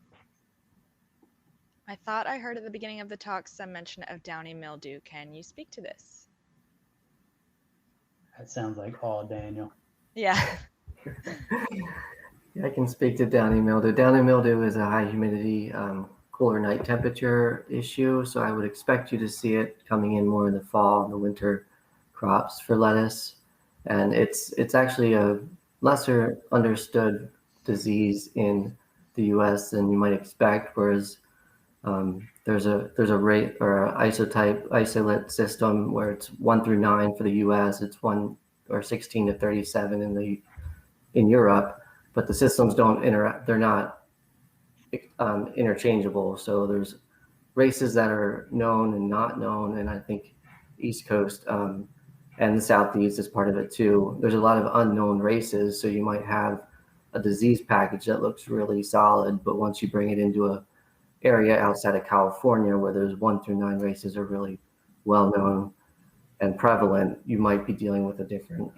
I thought I heard at the beginning of the talk some mention of downy mildew. Can you speak to this?
That sounds like all Daniel.
Yeah.
Yeah, I can speak to downy mildew. Downy mildew is a high humidity, cooler night temperature issue. So I would expect you to see it coming in more in the fall and the winter crops for lettuce. And it's actually a lesser understood disease in the U.S. than you might expect. Whereas there's a rate or an isolate system where it's 1 through 9 for the U.S. It's 1 or 16 to 37 in Europe, but the systems don't interact. They're not interchangeable. So there's races that are known and not known, and I think East Coast and the Southeast is part of it too. There's a lot of unknown races, so you might have a disease package that looks really solid, but once you bring it into a area outside of California where there's 1 through 9 races are really well known and prevalent, you might be dealing with a different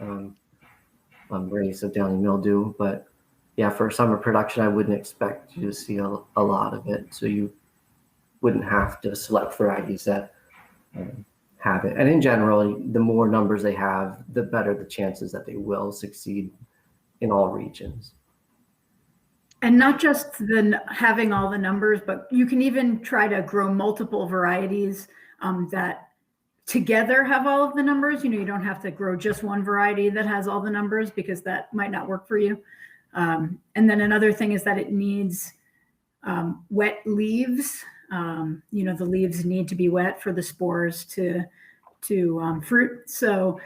race of downy mildew. But yeah, for summer production, I wouldn't expect you to see a lot of it. So you wouldn't have to select varieties that have it. And in general, the more numbers they have, the better the chances that they will succeed in all regions.
And not just having all the numbers, but you can even try to grow multiple varieties that together have all of the numbers. You don't have to grow just one variety that has all the numbers, because that might not work for you. And then another thing is that it needs wet leaves. The leaves need to be wet for the spores to fruit. So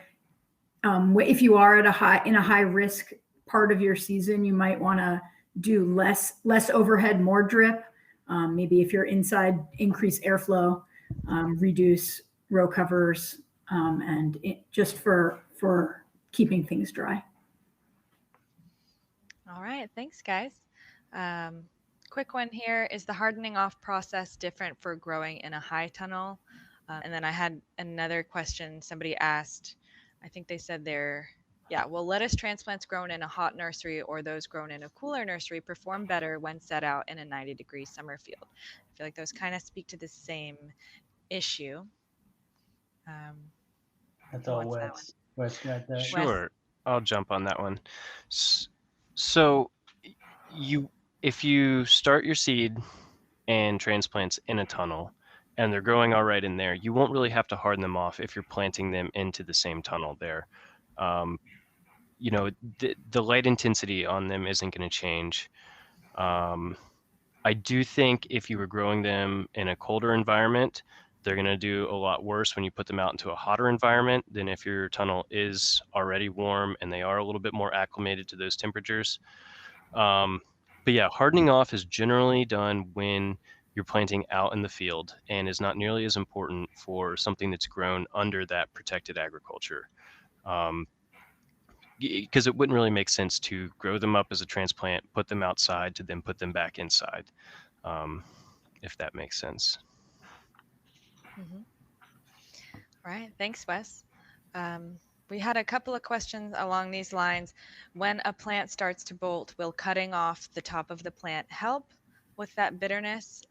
if you are in a high risk part of your season, you might want to do less overhead, more drip. Maybe if you're inside, increase airflow, reduce row covers, and just for keeping things dry.
All right, thanks guys. Quick one here. Is the hardening off process different for growing in a high tunnel? And then I had another question somebody asked. I think they said will lettuce transplants grown in a hot nursery or those grown in a cooler nursery perform better when set out in a 90-degree summer field? I feel like those kind of speak to the same issue.
That's all Wes. Wes got that.
Sure, I'll jump on that one. So if you start your seed and transplants in a tunnel and they're growing all right in there, you won't really have to harden them off if you're planting them into the same tunnel there. The light intensity on them isn't going to change. I do think if you were growing them in a colder environment, they're going to do a lot worse when you put them out into a hotter environment than if your tunnel is already warm and they are a little bit more acclimated to those temperatures. But yeah, hardening off is generally done when you're planting out in the field and is not nearly as important for something that's grown under that protected agriculture. Because it wouldn't really make sense to grow them up as a transplant, put them outside to then put them back inside, if that makes sense.
Mm-hmm. All right, thanks, Wes. We had a couple of questions along these lines. When a plant starts to bolt, will cutting off the top of the plant help with that bitterness?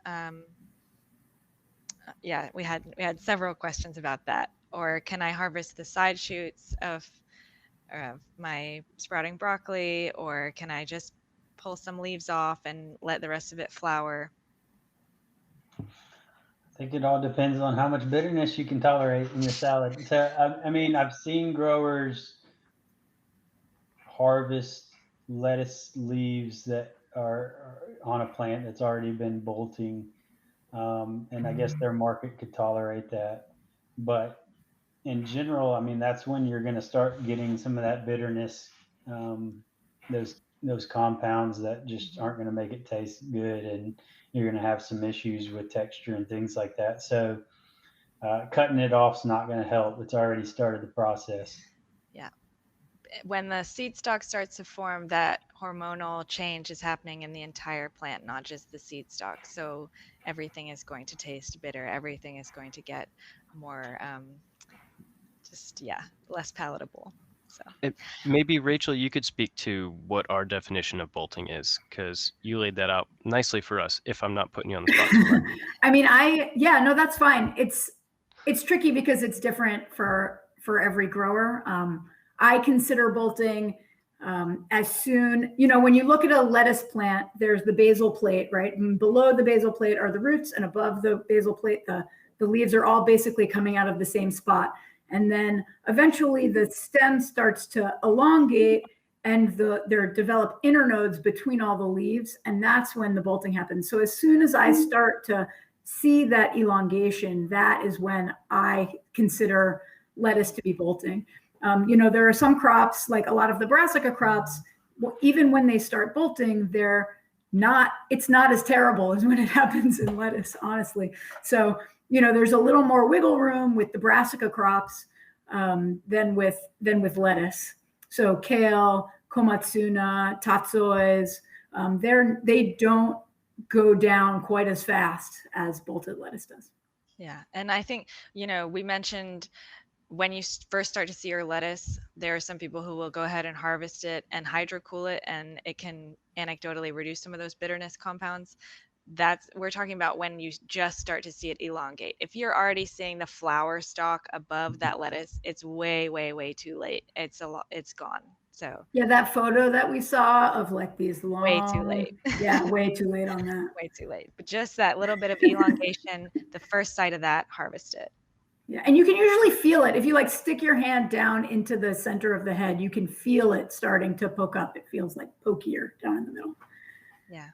Yeah, we had several questions about that. Or can I harvest the side shoots of my sprouting broccoli, or can I just pull some leaves off and let the rest of it flower?
I think it all depends on how much bitterness you can tolerate in your salad. So, I mean, I've seen growers harvest lettuce leaves that are on a plant that's already been bolting. And I guess their market could tolerate that. But in general, I mean, that's when you're going to start getting some of that bitterness, those compounds that just aren't going to make it taste good, and you're going to have some issues with texture and things like that. So cutting it off is not going to help. It's already started the process.
Yeah. When the seed stalk starts to form, that hormonal change is happening in the entire plant, not just the seed stalk. So everything is going to taste bitter. Everything is going to get more, less palatable. So
maybe Rachel, you could speak to what our definition of bolting is, because you laid that out nicely for us. If I'm not putting you on the spot too much.
I mean, no, that's fine. It's tricky because it's different for every grower. I consider bolting As soon, when you look at a lettuce plant, there's the basal plate, right? And below the basal plate are the roots, and above the basal plate, the leaves are all basically coming out of the same spot. And then eventually the stem starts to elongate, and there develop internodes between all the leaves, and that's when the bolting happens. So as soon as I start to see that elongation, that is when I consider lettuce to be bolting. There are some crops, like a lot of the brassica crops, even when they start bolting, it's not as terrible as when it happens in lettuce, honestly. So, there's a little more wiggle room with the brassica crops than with lettuce. So kale, komatsuna, tatsois, they don't go down quite as fast as bolted lettuce does.
Yeah, and I think, we mentioned when you first start to see your lettuce, there are some people who will go ahead and harvest it and hydrocool it, and it can anecdotally reduce some of those bitterness compounds. We're talking about when you just start to see it elongate. If you're already seeing the flower stalk above that lettuce, it's way, way, way too late. It's gone. So
yeah, that photo that we saw of like these long,
way too late.
Yeah, way too late on that.
Way too late. But just that little bit of elongation, the first sight of that, harvest it.
Yeah, and you can usually feel it. If you like stick your hand down into the center of the head, you can feel it starting to poke up. It feels like pokier down in the middle.
Yeah.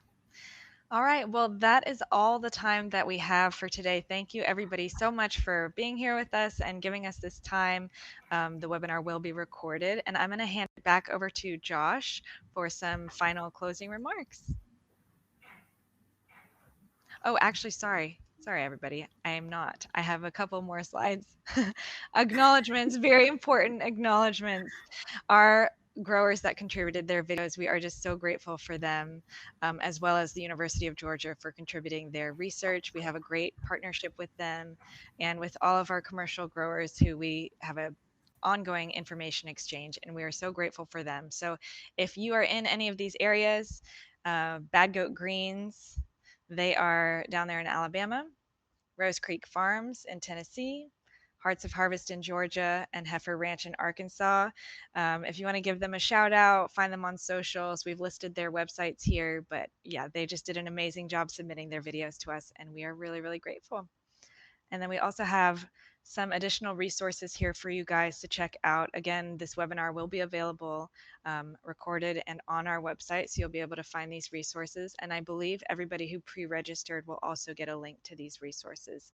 All right. Well, that is all the time that we have for today. Thank you, everybody, so much for being here with us and giving us this time. The webinar will be recorded, and I'm going to hand it back over to Josh for some final closing remarks. Oh, actually, sorry. Sorry, everybody. I am not. I have a couple more slides. Acknowledgements, very important acknowledgements. Our growers that contributed their videos, we are just so grateful for them, as well as the University of Georgia for contributing their research. We have a great partnership with them and with all of our commercial growers who we have a ongoing information exchange, and we are so grateful for them. So if you are in any of these areas, Bad Goat Greens, they are down there in Alabama, Rose Creek Farms in Tennessee, Hearts of Harvest in Georgia, and Heifer Ranch in Arkansas. If you want to give them a shout out, find them on socials. We've listed their websites here, but yeah, they just did an amazing job submitting their videos to us, and we are really, really grateful. And then we also have some additional resources here for you guys to check out. Again, this webinar will be available recorded and on our website, so you'll be able to find these resources. And I believe everybody who pre-registered will also get a link to these resources.